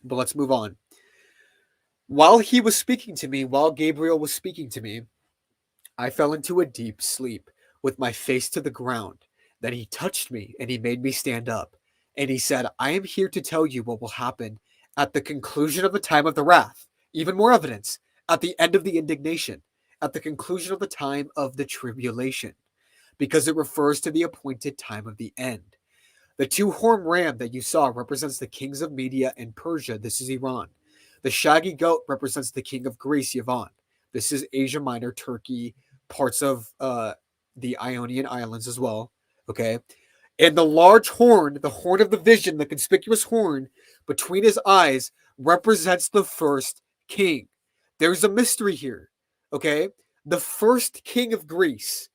But let's move on. While Gabriel was speaking to me, I fell into a deep sleep with my face to the ground. Then he touched me and he made me stand up. And he said, I am here to tell you what will happen at the conclusion of the time of the wrath. Even more evidence. At the end of the indignation. At the conclusion of the time of the tribulation. Because it refers to the appointed time of the end. The 2-horned ram that you saw represents the kings of Media and Persia. This is Iran. The shaggy goat represents the king of Greece, Yavon. This is Asia Minor, Turkey, parts of the Ionian Islands as well. Okay. And the large horn, the horn of the vision, the conspicuous horn between his eyes represents the first king. There's a mystery here. Okay. The first king of Greece.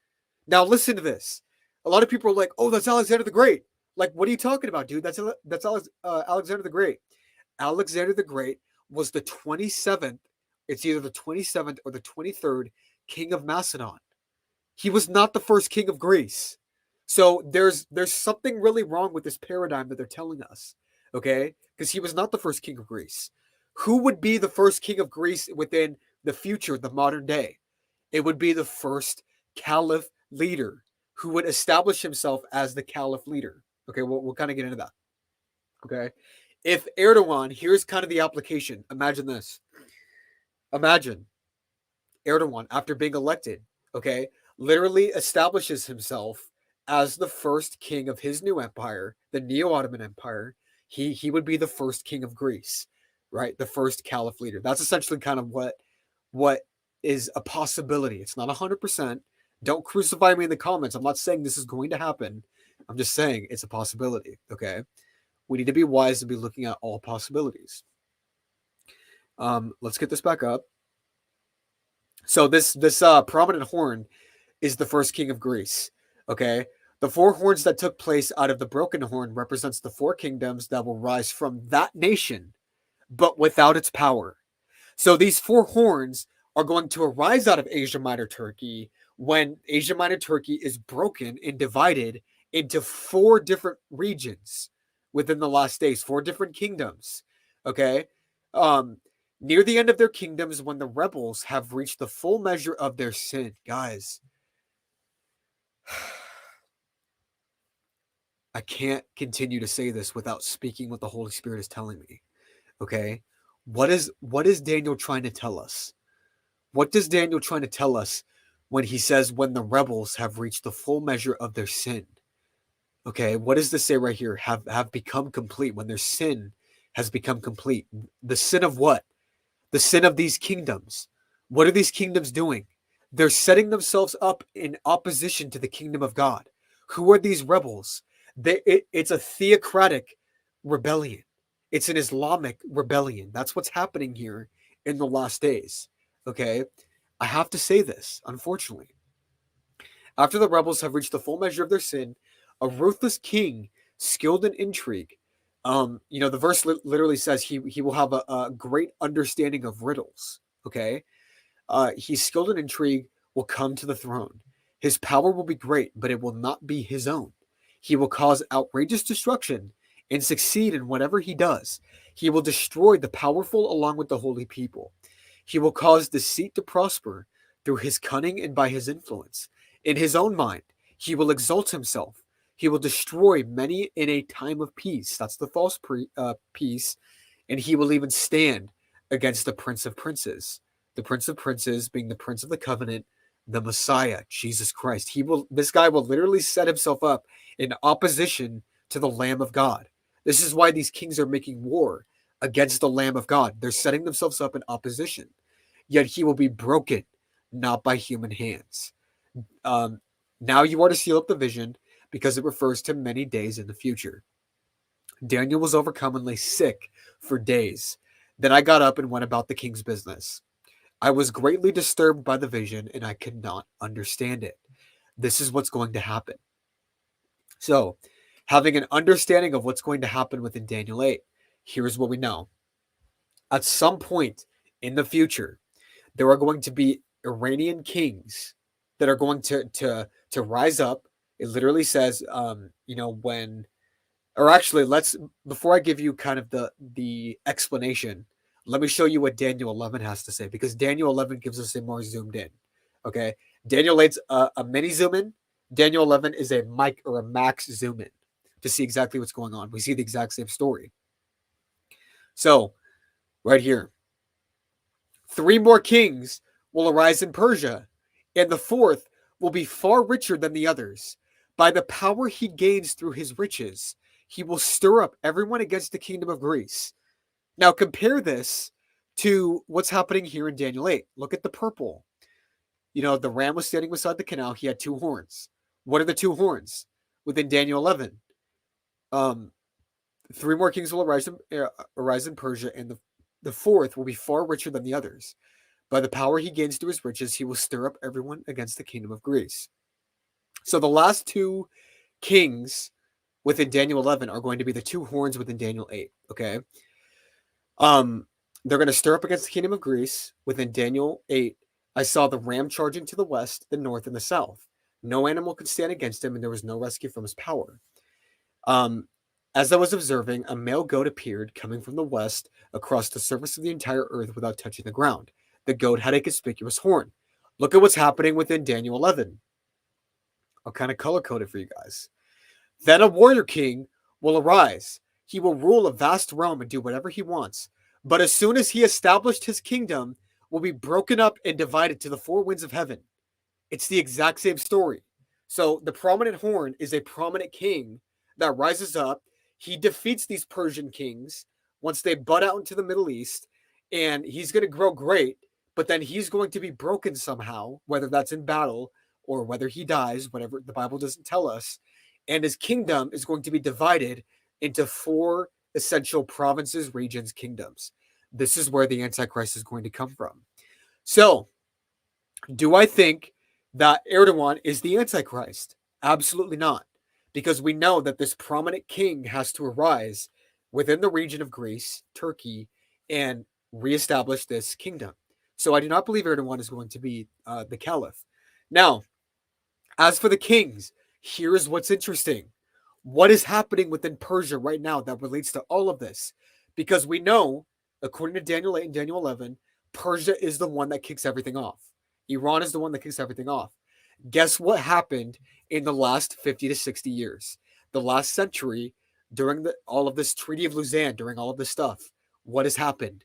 Now listen to this. A lot of people are like, oh, that's Alexander the Great. Like, what are you talking about, dude? That's Alexander the Great. Alexander the Great was the 27th. It's either the 27th or the 23rd king of Macedon. He was not the first king of Greece. So there's something really wrong with this paradigm that they're telling us, okay? Because he was not the first king of Greece. Who would be the first king of Greece within the future, the modern day? It would be the first caliph leader who would establish himself as the caliph leader. Okay, we'll kind of get into that. Okay, if Erdogan, here's kind of the application. Imagine this. Imagine Erdogan, after being elected, okay, literally establishes himself as the first king of his new empire, the Neo-Ottoman Empire. He would be the first king of Greece, right? The first caliph leader. That's essentially kind of what is a possibility. It's not 100%. Don't crucify me in the comments. I'm not saying this is going to happen. I'm just saying it's a possibility, okay? We need to be wise and be looking at all possibilities. Let's get this back up. So this prominent horn is the first king of Greece, okay? The four horns that took place out of the broken horn represents the four kingdoms that will rise from that nation, but without its power. So these four horns are going to arise out of Asia Minor Turkey when Asia Minor Turkey is broken and divided into four different regions within the last days, four different kingdoms. Okay. Near the end of their kingdoms, when the rebels have reached the full measure of their sin, guys, I can't continue to say this without speaking what the Holy Spirit is telling me. Okay. What is Daniel trying to tell us? What does Daniel trying to tell us when he says, when the rebels have reached the full measure of their sin? Okay, what does this say right here? Have become complete, when their sin has become complete. The sin of what? The sin of these kingdoms. What are these kingdoms doing? They're setting themselves up in opposition to the kingdom of God. Who are these rebels? It's a theocratic rebellion. It's an Islamic rebellion. That's what's happening here in the last days. Okay, I have to say this, unfortunately. After the rebels have reached the full measure of their sin, a ruthless king, skilled in intrigue, the verse literally says he will have a great understanding of riddles. Okay, he's skilled in intrigue, will come to the throne. His power will be great, but it will not be his own. He will cause outrageous destruction and succeed in whatever he does. He will destroy the powerful along with the holy people. He will cause deceit to prosper through his cunning and by his influence. In his own mind, he will exalt himself. He will destroy many in a time of peace. That's the false peace. And he will even stand against the Prince of Princes. The Prince of Princes being the Prince of the Covenant, the Messiah, Jesus Christ. This guy will literally set himself up in opposition to the Lamb of God. This is why these kings are making war against the Lamb of God. They're setting themselves up in opposition. Yet he will be broken, not by human hands. Now you are to seal up the vision, because it refers to many days in the future. Daniel was overcome and lay sick for days. Then I got up and went about the king's business. I was greatly disturbed by the vision, and I could not understand it. This is what's going to happen. So, having an understanding of what's going to happen within Daniel 8, here's what we know. At some point in the future, there are going to be Iranian kings that are going to rise up. It literally says, when, or actually, before I give you kind of the explanation, let me show you what Daniel 11 has to say, because Daniel 11 gives us a more zoomed in. Okay, Daniel 8's a mini zoom in. Daniel 11 is a mic or a max zoom in to see exactly what's going on. We see the exact same story. So, right here, 3 more kings will arise in Persia, and the fourth will be far richer than the others. By the power he gains through his riches, he will stir up everyone against the kingdom of Greece. Now compare this to what's happening here in Daniel 8. Look at the purple. The ram was standing beside the canal. He had 2 horns. What are the 2 horns within Daniel 11? 3 more kings will arise in Persia, and the fourth will be far richer than the others. By the power he gains through his riches, he will stir up everyone against the kingdom of Greece. So the last 2 kings within Daniel 11 are going to be the 2 horns within Daniel 8. Okay. They're going to stir up against the kingdom of Greece. Within Daniel 8, I saw the ram charging to the west, the north, and the south. No animal could stand against him, and there was no rescue from his power. As I was observing, a male goat appeared coming from the west across the surface of the entire earth without touching the ground. The goat had a conspicuous horn. Look at what's happening within Daniel 11. I'll kind of color code it for you guys. Then a warrior king will arise. He will rule a vast realm and do whatever he wants. But as soon as he established his kingdom, will be broken up and divided to the 4 winds of heaven. It's the exact same story. So the prominent horn is a prominent king that rises up. He defeats these Persian kings once they butt out into the Middle East, and he's going to grow great, but then he's going to be broken somehow, whether that's in battle or whether he dies, whatever the Bible doesn't tell us. And his kingdom is going to be divided into 4 essential provinces, regions, kingdoms. This is where the Antichrist is going to come from. So, do I think that Erdogan is the Antichrist? Absolutely not. because we know that this prominent king has to arise within the region of Greece, Turkey, and reestablish this kingdom. So I do not believe Erdogan is going to be the caliph. Now, as for the kings, here's what's interesting. What is happening within Persia right now that relates to all of this? Because we know, according to Daniel 8 and Daniel 11, Persia is the one that kicks everything off. Iran is the one that kicks everything off. Guess what happened in the last 50 to 60 years? The last century, during all of this Treaty of Lausanne, during all of this stuff, what has happened?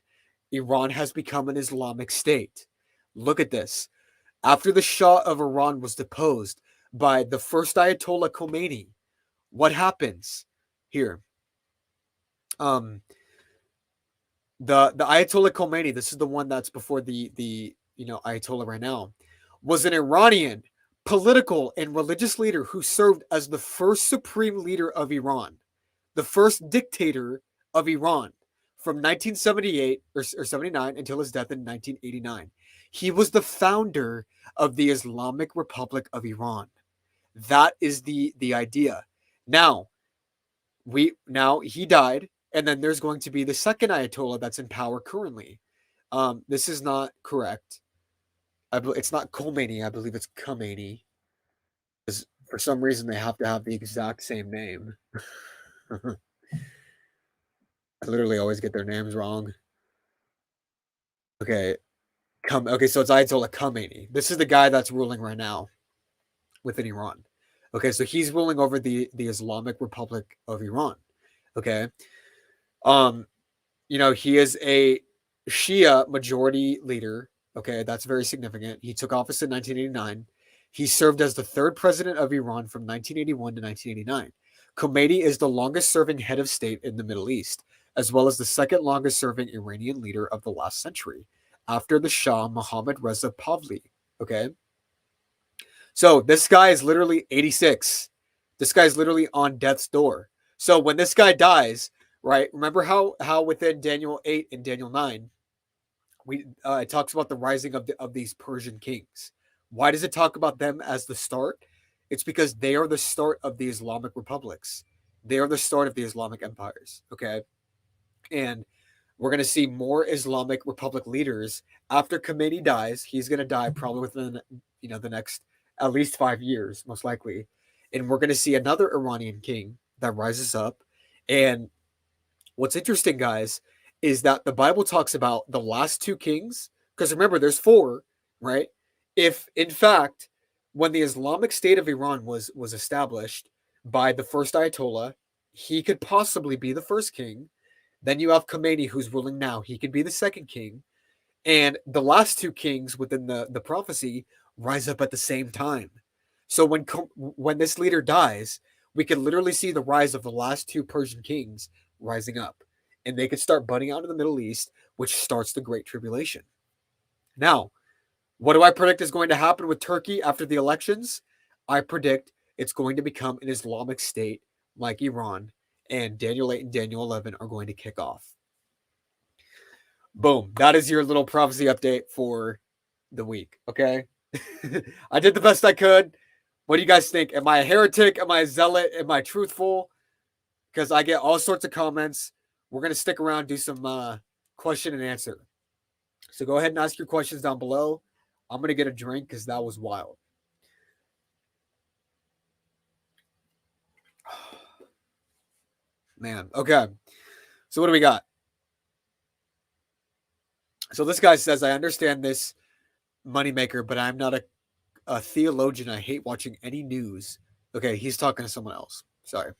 Iran has become an Islamic state. Look at this. After the Shah of Iran was deposed by the first Ayatollah Khomeini, what happens here? The Ayatollah Khomeini, this is the one that's before the Ayatollah right now, was an Iranian political and religious leader who served as the first supreme leader of Iran, the first dictator of Iran from 1978 or 79 until his death in 1989. He was the founder of the Islamic Republic of Iran. That is the idea. Now he died, and then there's going to be the second Ayatollah that's in power currently. This is not correct. It's not Khomeini. I believe it's Khomeini. Because for some reason they have to have the exact same name. I literally always get their names wrong. Okay. Okay, so it's Ayatollah Khomeini. This is the guy that's ruling right now within Iran. Okay, so he's ruling over the Islamic Republic of Iran. Okay. He is a Shia majority leader. Okay, that's very significant. He took office in 1989. He served as the third president of Iran from 1981 to 1989. Khomeini is the longest serving head of state in the Middle East, as well as the second longest serving Iranian leader of the last century, after the Shah Mohammad Reza Pahlavi. Okay. So this guy is literally 86. This guy's literally on death's door. So when this guy dies, right? Remember how within Daniel 8 and Daniel 9, it talks about the rising of these Persian kings. Why does it talk about them as the start? It's because they are the start of the Islamic republics. They are the start of the Islamic empires. Okay. And we're going to see more Islamic Republic leaders after Khomeini dies. He's going to die probably within, the next at least 5 years, most likely. And we're going to see another Iranian king that rises up. And what's interesting, guys, is that the Bible talks about the last two kings. Because remember, there's 4, right? If, in fact, when the Islamic State of Iran was established by the first Ayatollah, he could possibly be the first king. Then you have Khomeini, who's ruling now. He could be the second king. And the last two kings within the prophecy rise up at the same time. So when this leader dies, we could literally see the rise of the last two Persian kings rising up. And they could start budding out of the Middle East, which starts the Great Tribulation. Now, what do I predict is going to happen with Turkey after the elections? I predict it's going to become an Islamic state like Iran, and Daniel 8 and Daniel 11 are going to kick off. Boom. That is your little prophecy update for the week, okay? I did the best I could. What do you guys think? Am I a heretic? Am I a zealot? Am I truthful? Because I get all sorts of comments. We're going to stick around, do some question and answer. So go ahead and ask your questions down below. I'm going to get a drink because that was wild. Man, okay. So what do we got? So this guy says, I understand this moneymaker, but I'm not a theologian. I hate watching any news. Okay, he's talking to someone else. Sorry.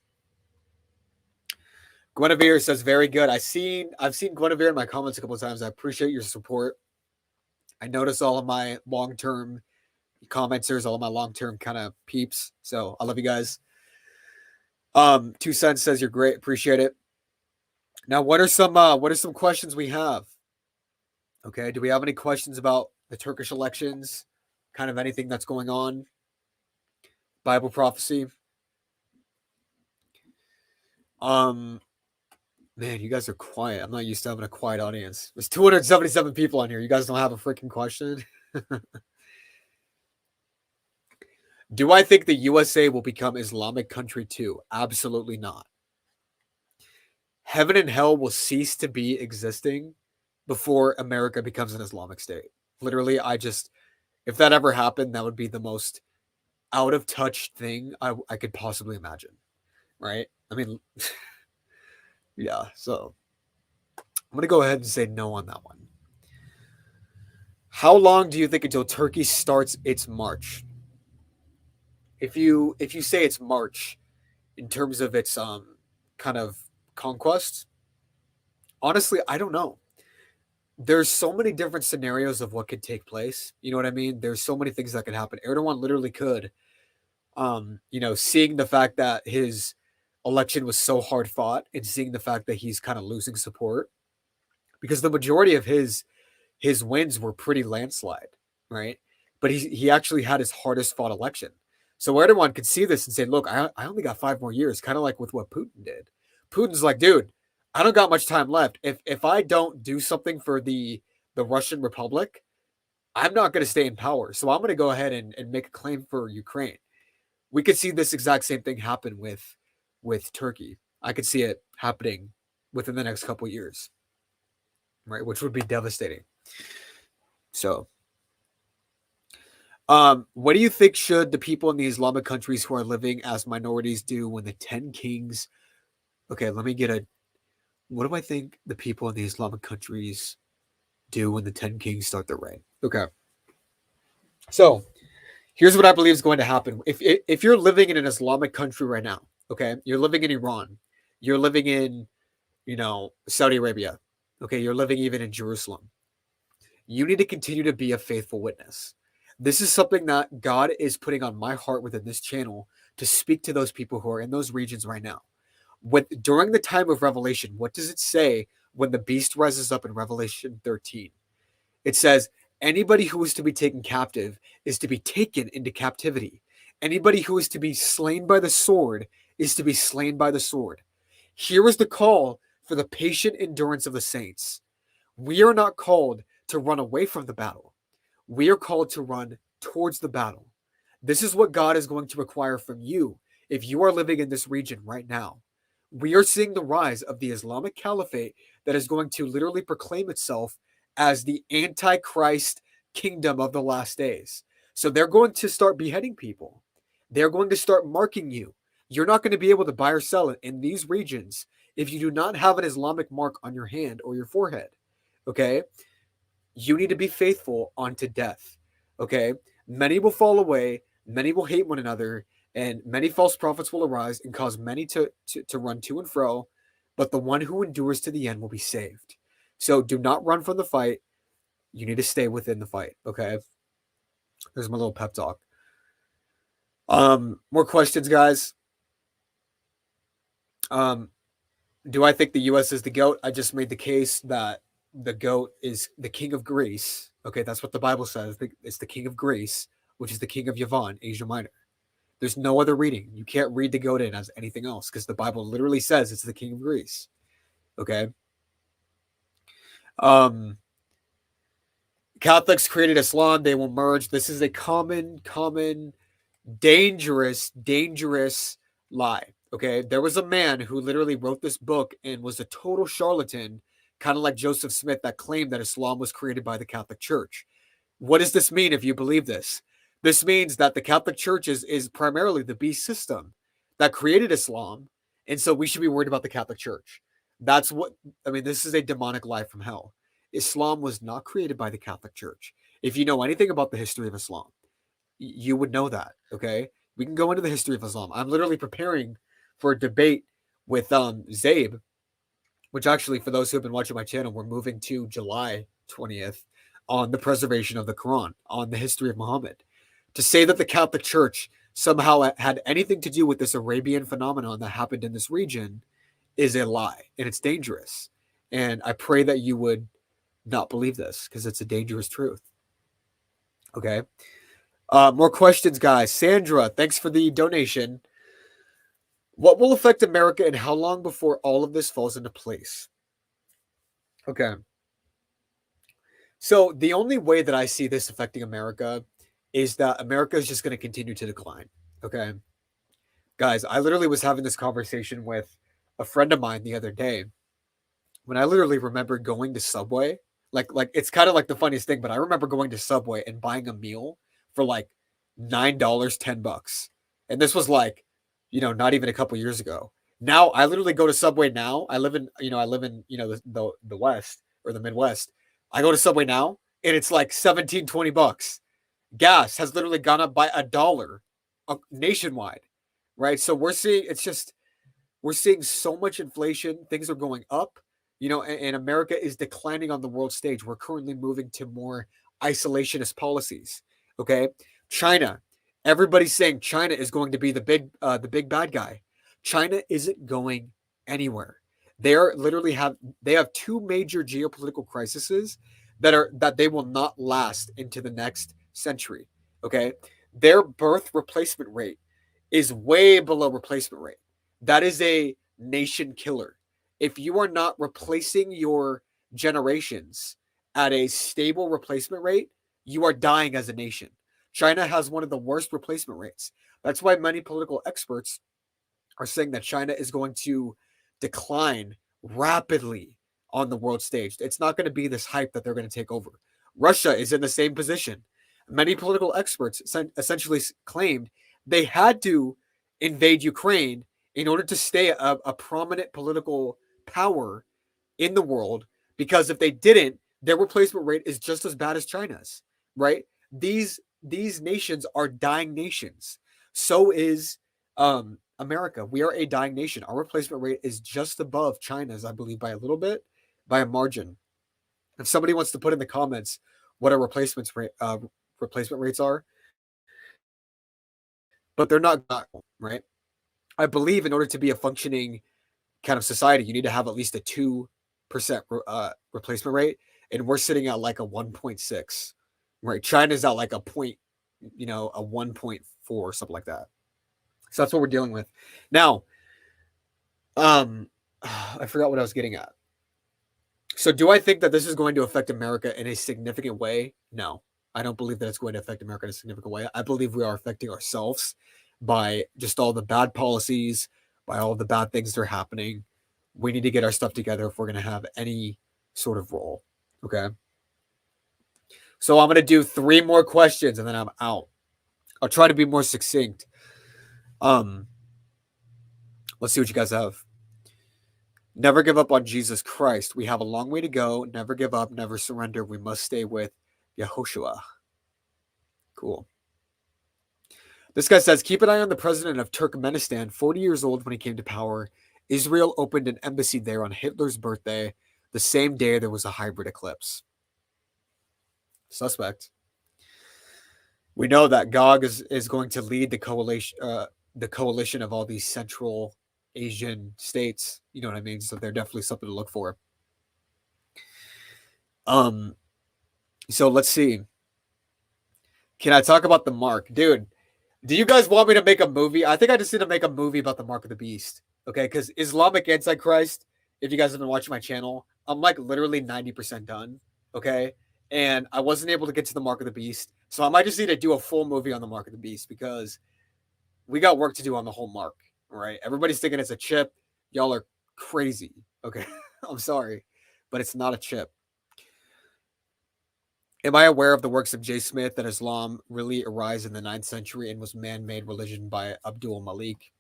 Guinevere says, very good. I've seen Guinevere in my comments a couple of times. I appreciate your support. I notice all of my long-term commenters, all of my long-term kind of peeps. So I love you guys. 2 Cents says you're great. Appreciate it. Now, what are some questions we have? Okay, do we have any questions about the Turkish elections? Kind of anything that's going on? Bible prophecy? Man, you guys are quiet. I'm not used to having a quiet audience. There's 277 people on here. You guys don't have a freaking question? Do I think the USA will become Islamic country too? Absolutely not. Heaven and hell will cease to be existing before America becomes an Islamic state. Literally, if that ever happened, that would be the most out of touch thing I could possibly imagine. Right? I mean, yeah. So I'm gonna go ahead and say no on that one. How long do you think until Turkey starts its march? If you say it's march in terms of its kind of conquest, honestly, I don't know. There's so many different scenarios of what could take place. You know what I mean? There's so many things that could happen. Erdogan literally could, seeing the fact that his election was so hard fought and seeing the fact that he's kind of losing support because the majority of his wins were pretty landslide, right? But he actually had his hardest fought election. So Erdogan could see this and say, look, I only got 5 more years, kind of like with what Putin did. Putin's like, dude, I don't got much time left. If I don't do something for the Russian Republic, I'm not going to stay in power. So I'm going to go ahead and make a claim for Ukraine. We could see this exact same thing happen with Turkey. I could see it happening within the next couple of years, right? Which would be devastating. So, what do you think should the people in the Islamic countries who are living as minorities do when the 10 kings? Okay, let me get a. What do I think the people in the Islamic countries do when the 10 kings start their reign? Okay, so here's what I believe is going to happen. If you're living in an Islamic country right now, okay, you're living in Iran, you're living in, Saudi Arabia, okay, you're living even in Jerusalem. You need to continue to be a faithful witness. This is something that God is putting on my heart within this channel to speak to those people who are in those regions right now. During the time of Revelation, what does it say when the beast rises up in Revelation 13? It says, anybody who is to be taken captive is to be taken into captivity. Anybody who is to be slain by the sword is to be slain by the sword. Here is the call for the patient endurance of the saints. We are not called to run away from the battle. We are called to run towards the battle. This is what God is going to require from you if you are living in this region right now. We are seeing the rise of the Islamic Caliphate that is going to literally proclaim itself as the Antichrist kingdom of the last days. So they're going to start beheading people. They're going to start marking you. You're not going to be able to buy or sell it in these regions if you do not have an Islamic mark on your hand or your forehead. Okay? You need to be faithful unto death. Okay? Many will fall away, many will hate one another, and many false prophets will arise and cause many to run to and fro, but the one who endures to the end will be saved. So do not run from the fight. You need to stay within the fight. Okay? There's my little pep talk. More questions, guys. Do I think the US is the GOAT? I just made the case that the GOAT is the king of Greece. Okay, that's what the Bible says. It's the king of Greece, which is the king of Yavon, Asia Minor. There's no other reading. You can't read the GOAT in as anything else because the Bible literally says it's the king of Greece. Okay. Catholics created Islam. They will merge. This is a common, dangerous lie. Okay. There was a man who literally wrote this book and was a total charlatan, kind of like Joseph Smith, that claimed that Islam was created by the Catholic Church. What does this mean if you believe this? This means that the Catholic Church is primarily the beast system that created Islam. And so we should be worried about the Catholic Church. This is a demonic lie from hell. Islam was not created by the Catholic Church. If you know anything about the history of Islam, you would know that. Okay. We can go into the history of Islam. I'm literally preparing for a debate with Zabe, which actually, for those who have been watching my channel, we're moving to July 20th on the preservation of the Quran, on the history of Muhammad. To say that the Catholic Church somehow had anything to do with this Arabian phenomenon that happened in this region is a lie, and it's dangerous. And I pray that you would not believe this because it's a dangerous truth. Okay. More questions, guys. Sandra, thanks for the donation. What will affect America and how long before all of this falls into place? Okay. So the only way that I see this affecting America is that America is just going to continue to decline. Okay, guys, I literally was having this conversation with a friend of mine the other day when I literally remember going to Subway. Like it's kind of like the funniest thing, but I remember going to Subway and buying a meal for like $9, $10. And this was like, not even a couple years ago. Now I literally go to Subway now. I live in the West or the Midwest. I go to Subway now and it's like 17, $20. Gas has literally gone up by $1 nationwide, right? So we're seeing so much inflation. Things are going up, and America is declining on the world stage. We're currently moving to more isolationist policies. Okay, China. Everybody's saying China is going to be the big bad guy. China isn't going anywhere. They have two major geopolitical crises that they will not last into the next century. Okay, their birth replacement rate is way below replacement rate. That is a nation killer. If you are not replacing your generations at a stable replacement rate, you are dying as a nation. China has one of the worst replacement rates. That's why many political experts are saying that China is going to decline rapidly on the world stage. It's not going to be this hype that they're going to take over. Russia is in the same position. Many political experts essentially claimed they had to invade Ukraine in order to stay a prominent political power in the world, because if they didn't, their replacement rate is just as bad as China's, right? These nations are dying nations. So is America. We are a dying nation. Our replacement rate is just above China's, I believe, by a little bit, by a margin. If somebody wants to put in the comments what our replacement rates are, but they're not, right? I believe in order to be a functioning kind of society, you need to have at least a 2% replacement rate, and we're sitting at like a 1.6, right? China's at like a 1.4, something like that. So that's what we're dealing with now. I forgot what I was getting at. So do I think that this is going to affect America in a significant way? No, I don't believe that it's going to affect America in a significant way. I believe we are affecting ourselves by just all the bad policies, by all the bad things that are happening. We need to get our stuff together if we're going to have any sort of role. Okay. So I'm going to do 3 more questions and then I'm out. I'll try to be more succinct. Let's see what you guys have. Never give up on Jesus Christ. We have a long way to go. Never give up. Never surrender. We must stay with Yehoshua. Cool. This guy says, keep an eye on the president of Turkmenistan, 40 years old when he came to power. Israel opened an embassy there on Hitler's birthday, the same day there was a hybrid eclipse. Suspect. We know that Gog is going to lead the coalition of all these Central Asian states. You know what I mean? So they're definitely something to look for. So let's see. Can I talk about the mark? Dude, do you guys want me to make a movie? I think I just need to make a movie about the mark of the beast. Okay, because Islamic Antichrist, if you guys have been watching my channel, I'm like literally 90% done. Okay. And I wasn't able to get to the mark of the beast. So I might just need to do a full movie on the mark of the beast because we got work to do on the whole mark. All right. Everybody's thinking it's a chip. Y'all are crazy. Okay. I'm sorry, but it's not a chip. Am I aware of the works of J. Smith that Islam really arose in the 9th century and was man-made religion by Abdul Malik?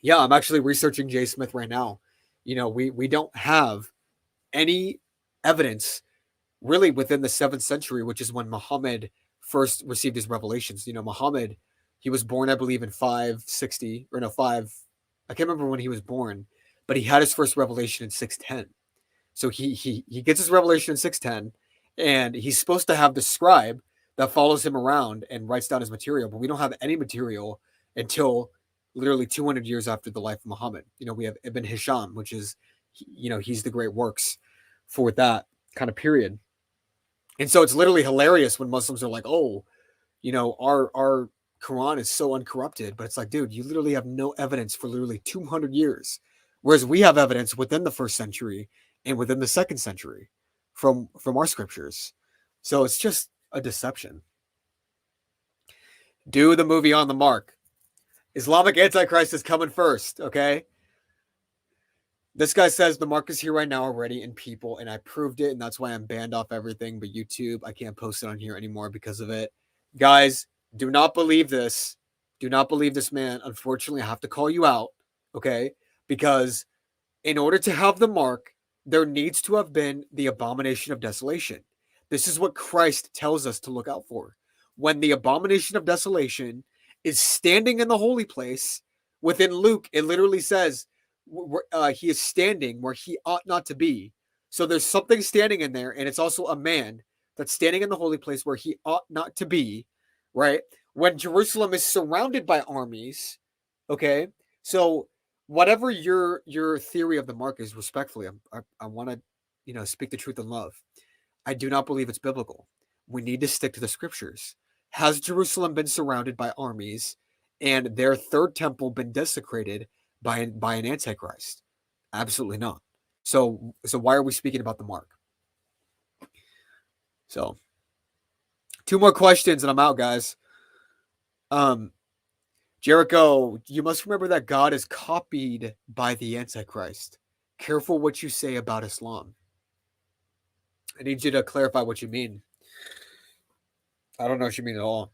Yeah, I'm actually researching J. Smith right now. We don't have any evidence really within the 7th century, which is when Muhammad first received his revelations. Muhammad, he was born, I believe, in 560 or no, 5. I can't remember when he was born, but he had his first revelation in 610. So he gets his revelation in 610, and he's supposed to have the scribe that follows him around and writes down his material, but we don't have any material until literally 200 years after the life of Muhammad. We have Ibn Hisham, which is, he's the great works for that kind of period. And so it's literally hilarious when Muslims are like, oh, our Quran is so uncorrupted, but it's like, dude, you literally have no evidence for literally 200 years. Whereas we have evidence within the 1st century and within the 2nd century from our scriptures. So it's just a deception. Do the movie On the Mark. Islamic Antichrist is coming first, okay? This guy says the mark is here right now already in people, and I proved it, and that's why I'm banned off everything but YouTube. I can't post it on here anymore because of it. Guys, do not believe this. Do not believe this man. Unfortunately, I have to call you out, okay? Because in order to have the mark, there needs to have been the abomination of desolation. This is what Christ tells us to look out for. When the abomination of desolation is standing in the holy place, within Luke, it literally says he is standing where he ought not to be. So there's something standing in there, and it's also a man that's standing in the holy place where he ought not to be, right? When Jerusalem is surrounded by armies, okay? So whatever your theory of the mark is, respectfully, I want to speak the truth in love. I do not believe it's biblical. We need to stick to the scriptures. Has Jerusalem been surrounded by armies and their third temple been desecrated by an antichrist? Absolutely not. So why are we speaking about the mark? So 2 more questions and I'm out, guys. Jericho, you must remember that God is copied by the Antichrist. Careful what you say about Islam. I need you to clarify what you mean. I don't know what you mean at all.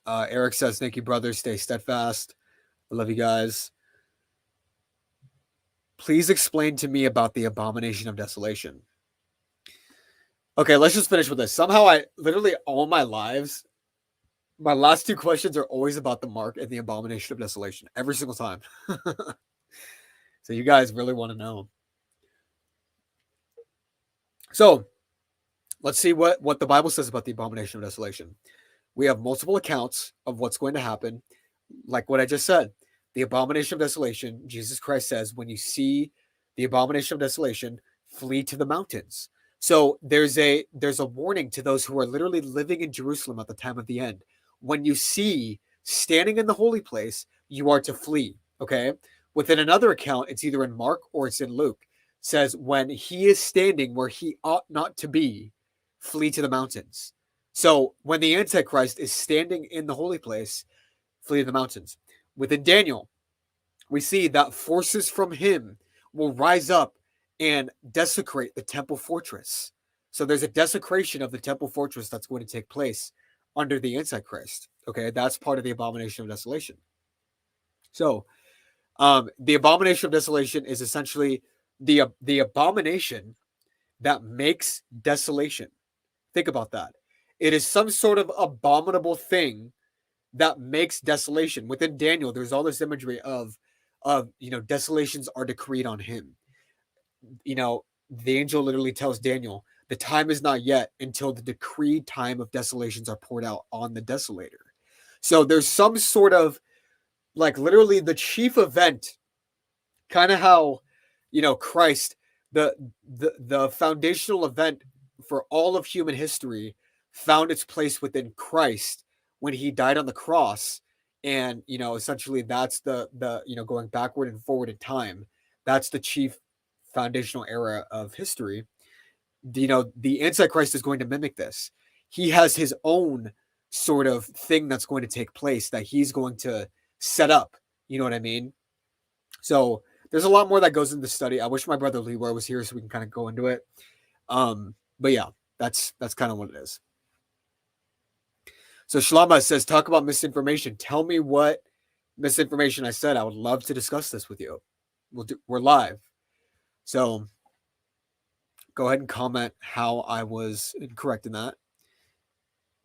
Eric says, thank you, brother. Stay steadfast. I love you guys. Please explain to me about the abomination of desolation. Okay, let's just finish with this. Somehow I literally all my lives, my last 2 questions are always about the mark and the abomination of desolation. Every single time. So you guys really want to know. So let's see what the Bible says about the abomination of desolation. We have multiple accounts of what's going to happen. Like what I just said, the abomination of desolation, Jesus Christ says, when you see the abomination of desolation, flee to the mountains. So there's a warning to those who are literally living in Jerusalem at the time of the end. When you see standing in the holy place, you are to flee. Okay. Within another account, it's either in Mark or it's in Luke, says when he is standing where he ought not to be, flee to the mountains. So when the Antichrist is standing in the holy place, flee to the mountains. Within Daniel, we see that forces from him will rise up and desecrate the temple fortress. So there's a desecration of the temple fortress that's going to take place under the Antichrist. Okay, that's part of the abomination of desolation. So the abomination of desolation is essentially the abomination that makes desolation. Think about that. It is some sort of abominable thing that makes desolation. Within Daniel, there's all this imagery of desolations are decreed on him. The angel literally tells Daniel, the time is not yet until the decreed time of desolations are poured out on the desolator. So there's some sort of, like, literally the chief event, kind of how, Christ, the foundational event for all of human history found its place within Christ when he died on the cross. And, essentially that's the going backward and forward in time. That's the chief foundational era of history. The Antichrist is going to mimic this. He has his own sort of thing that's going to take place that he's going to set up. You know what I mean? So there's a lot more that goes into the study. I wish my brother Leroy was here so we can kind of go into it. But yeah, that's kind of what it is. So Shlama says, talk about misinformation. Tell me what misinformation I said. I would love to discuss this with you. We're live. So go ahead and comment how I was incorrect in that,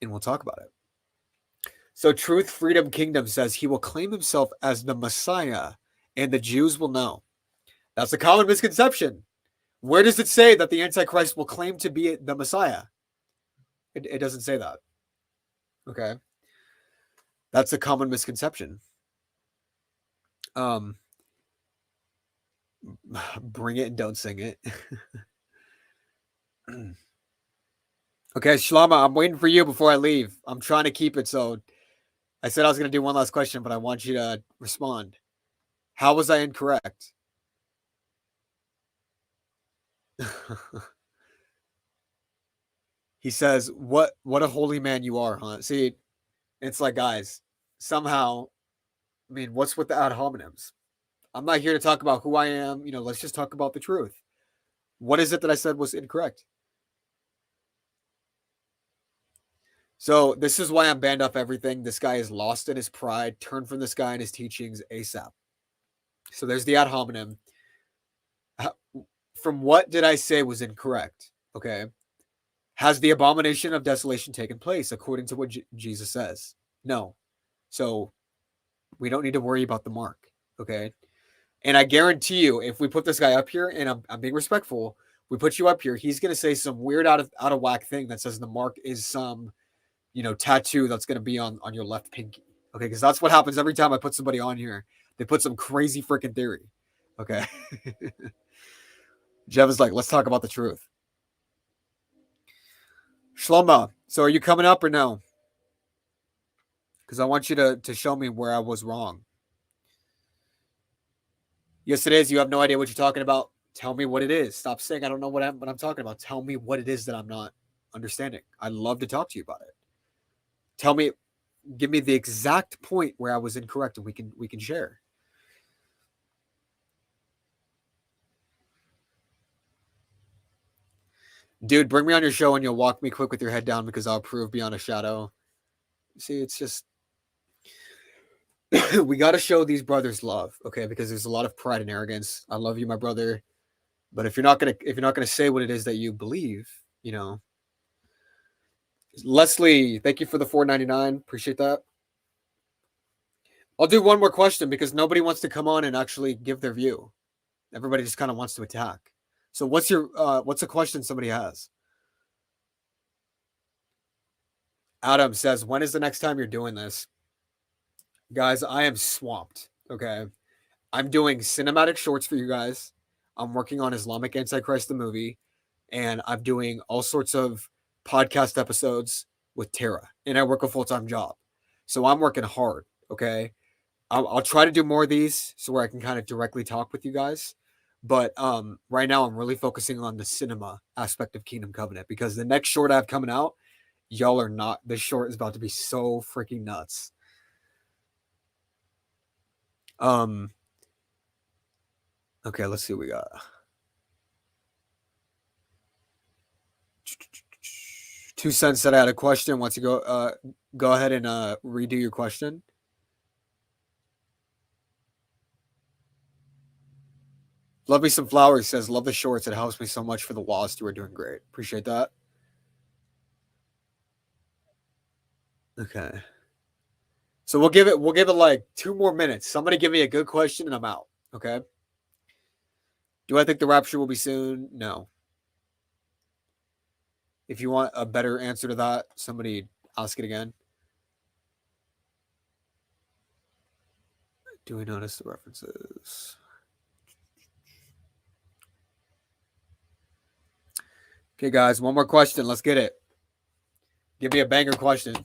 and we'll talk about it. So Truth Freedom Kingdom says he will claim himself as the Messiah, and the Jews will know. That's a common misconception. Where does it say that the Antichrist will claim to be the Messiah? It doesn't say that. Okay. That's a common misconception. Bring it and don't sing it. Okay, Shlama, I'm waiting for you before I leave. I'm trying to keep it, so I said I was going to do one last question, but I want you to respond. How was I incorrect? He says, what a holy man you are, huh? See, It's like, guys, somehow, I mean, what's with the ad hominems? I'm not here to talk about who I am. Let's just talk about the truth. What is it that I said was incorrect? So this is why I'm banned off everything. This guy is lost in his pride. Turn from this guy and his teachings ASAP. So there's the ad hominem. From what did I say was incorrect? Okay. Has the abomination of desolation taken place according to what Jesus says? No. So we don't need to worry about the mark. Okay. And I guarantee you, if we put this guy up here, and I'm being respectful, we put you up here, he's going to say some weird out of whack thing that says the mark is some, tattoo that's going to be on your left pinky. Okay. Because that's what happens every time I put somebody on here. They put some crazy freaking theory. Okay. Jeff is like, let's talk about the truth. Shlomo, so are you coming up or no? Because I want you to show me where I was wrong. Yes, it is. You have no idea what you're talking about. Tell me what it is. Stop saying I don't know what I'm talking about. Tell me what it is that I'm not understanding. I'd love to talk to you about it. Tell me, give me the exact point where I was incorrect, and we can share. Dude, bring me on your show and you'll walk me quick with your head down because I'll prove beyond a shadow. See, it's just we got to show these brothers love, okay? Because there's a lot of pride and arrogance. I love you, my brother, but if you're not gonna say what it is that you believe, Leslie, thank you for the $4.99. Appreciate that. I'll do one more question because nobody wants to come on and actually give their view. Everybody just kind of wants to attack. So what's a question somebody has? Adam says, when is the next time you're doing this? Guys, I am swamped. Okay. I'm doing cinematic shorts for you guys. I'm working on Islamic Antichrist, the movie, and I'm doing all sorts of podcast episodes with Tara, and I work a full-time job. So I'm working hard. Okay. I'll try to do more of these so where I can kind of directly talk with you guys. But right now I'm really focusing on the cinema aspect of Kingdom Covenant because the next short I have coming out, y'all are not. This short is about to be so freaking nuts. Okay, let's see what we got. Two Cents said I had a question. Wants to go ahead and redo your question. Love Me Some Flowers says, love the shorts. It helps me so much for the lost. You are doing great. Appreciate that. Okay. So we'll give it like 2 more minutes. Somebody give me a good question and I'm out. Okay. Do I think the rapture will be soon? No. If you want a better answer to that, somebody ask it again. Do we notice the references? Okay, guys, one more question. Let's get it. Give me a banger question.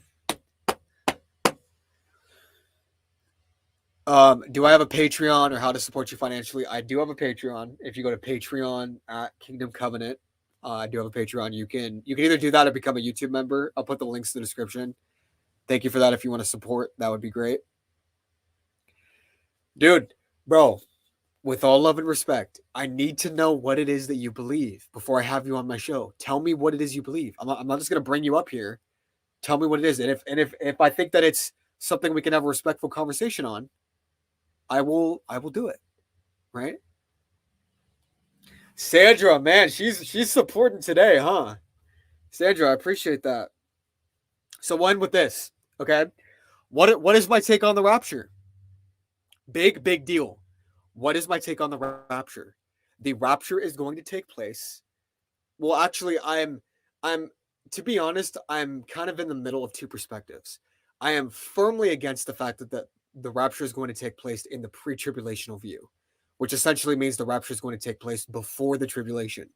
Do I have a Patreon or how to support you financially? I do have a Patreon. If you go to Patreon at Kingdom Covenant, I do have a Patreon. You can either do that or become a YouTube member. I'll put the links in the description. Thank you for that. If you want to support, that would be great. Dude, bro, with all love and respect, I need to know what it is that you believe before I have you on my show. Tell me what it is you believe. I'm not just going to bring you up here. Tell me what it is. And if I think that it's something we can have a respectful conversation on, I will do it. Right? Sandra, man, she's supporting today, huh? Sandra, I appreciate that. So we'll end with this, okay? What is my take on the rapture? Big deal. What is my take on the rapture? The rapture is going to take place. Well, actually, I'm to be honest, I'm kind of in the middle of two perspectives. I am firmly against the fact that the rapture is going to take place in the pre-tribulational view, which essentially means the rapture is going to take place before the tribulation.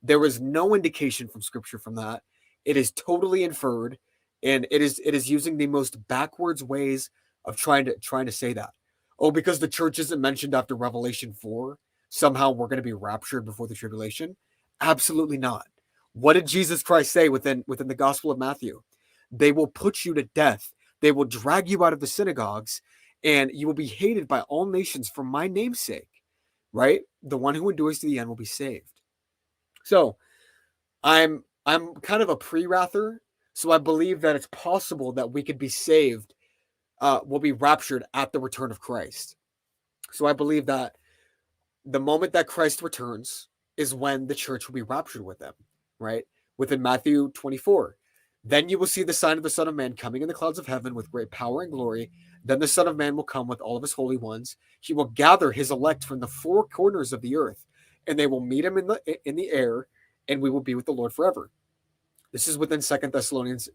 There is no indication from scripture from that. It is totally inferred, and it is using the most backwards ways of trying to say that. Oh, because the church isn't mentioned after Revelation 4, somehow we're going to be raptured before the tribulation? Absolutely not. What did Jesus Christ say within the Gospel of Matthew? They will put you to death. They will drag you out of the synagogues, and you will be hated by all nations for my name's sake, right? The one who endures to the end will be saved. So I'm kind of a pre-wrather, so I believe that it's possible that we could be saved, will be raptured at the return of Christ. So I believe that the moment that Christ returns is when the church will be raptured with them, right? Within Matthew 24. Then you will see the sign of the Son of Man coming in the clouds of heaven with great power and glory. Then the Son of Man will come with all of his holy ones. He will gather his elect from the four corners of the earth, and they will meet him in the air, and we will be with the Lord forever. This is within Second Thessalonians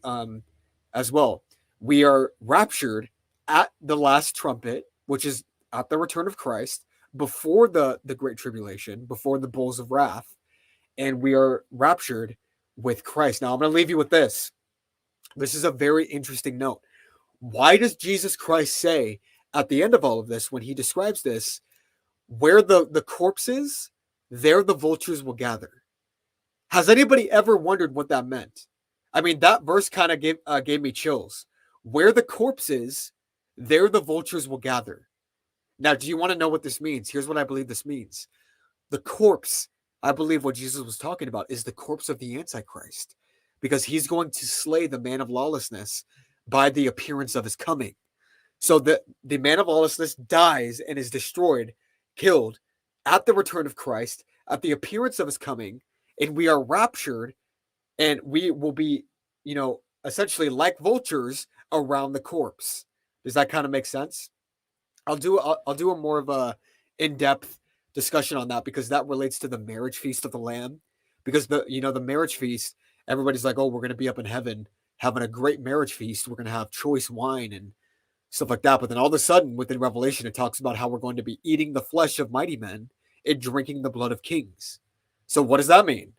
as well. We are raptured at the last trumpet, which is at the return of Christ, before the great tribulation, before the bowls of wrath, and we are raptured with Christ. Now I'm going to leave you with this. This is a very interesting note. Why does Jesus Christ say at the end of all of this, when he describes this, where the corpse is, there the vultures will gather? Has anybody ever wondered what that meant? I mean, that verse kind of gave me chills. Where the corpse is, there the vultures will gather. Now, do you want to know what this means? Here's what I believe this means. The corpse, I believe what Jesus was talking about, is the corpse of the Antichrist, because he's going to slay the man of lawlessness by the appearance of his coming. So the man of lawlessness dies and is destroyed, killed at the return of Christ, at the appearance of his coming, and we are raptured, and we will be, essentially like vultures around the corpse. Does that kind of make sense? I'll do a more of a in-depth discussion on that, because that relates to the marriage feast of the Lamb. Because the marriage feast, everybody's like, oh, we're going to be up in heaven having a great marriage feast. We're going to have choice wine and stuff like that. But then all of a sudden, within Revelation, it talks about how we're going to be eating the flesh of mighty men and drinking the blood of kings. So what does that mean?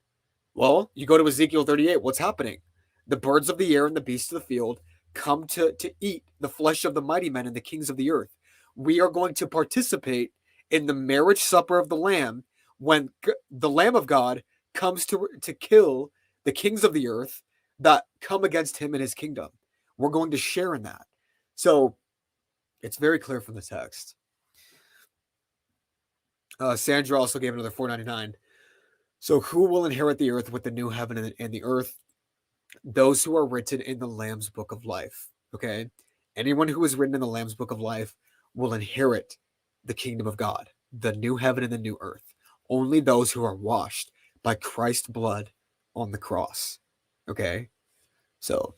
Well, you go to Ezekiel 38. What's happening? The birds of the air and the beasts of the field come to eat the flesh of the mighty men and the kings of the earth. We are going to participate in the marriage supper of the Lamb when the Lamb of God comes to kill the kings of the earth that come against him and his kingdom. We're going to share in that. So it's very clear from the text. Sandra also gave another $4.99. So who will inherit the earth with the new heaven and the earth? Those who are written in the Lamb's book of life. Okay. Anyone who is written in the Lamb's book of life will inherit the kingdom of God, the new heaven and the new earth. Only those who are washed by Christ's blood on the cross. Okay. So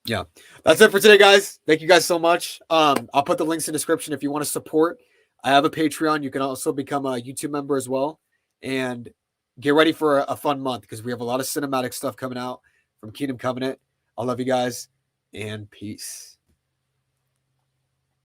yeah, that's it for today, guys. Thank you guys so much. I'll put the links in the description if you want to support. I have a Patreon. You can also become a YouTube member as well. And get ready for a fun month, because we have a lot of cinematic stuff coming out from Kingdom Covenant. I love you guys, and peace.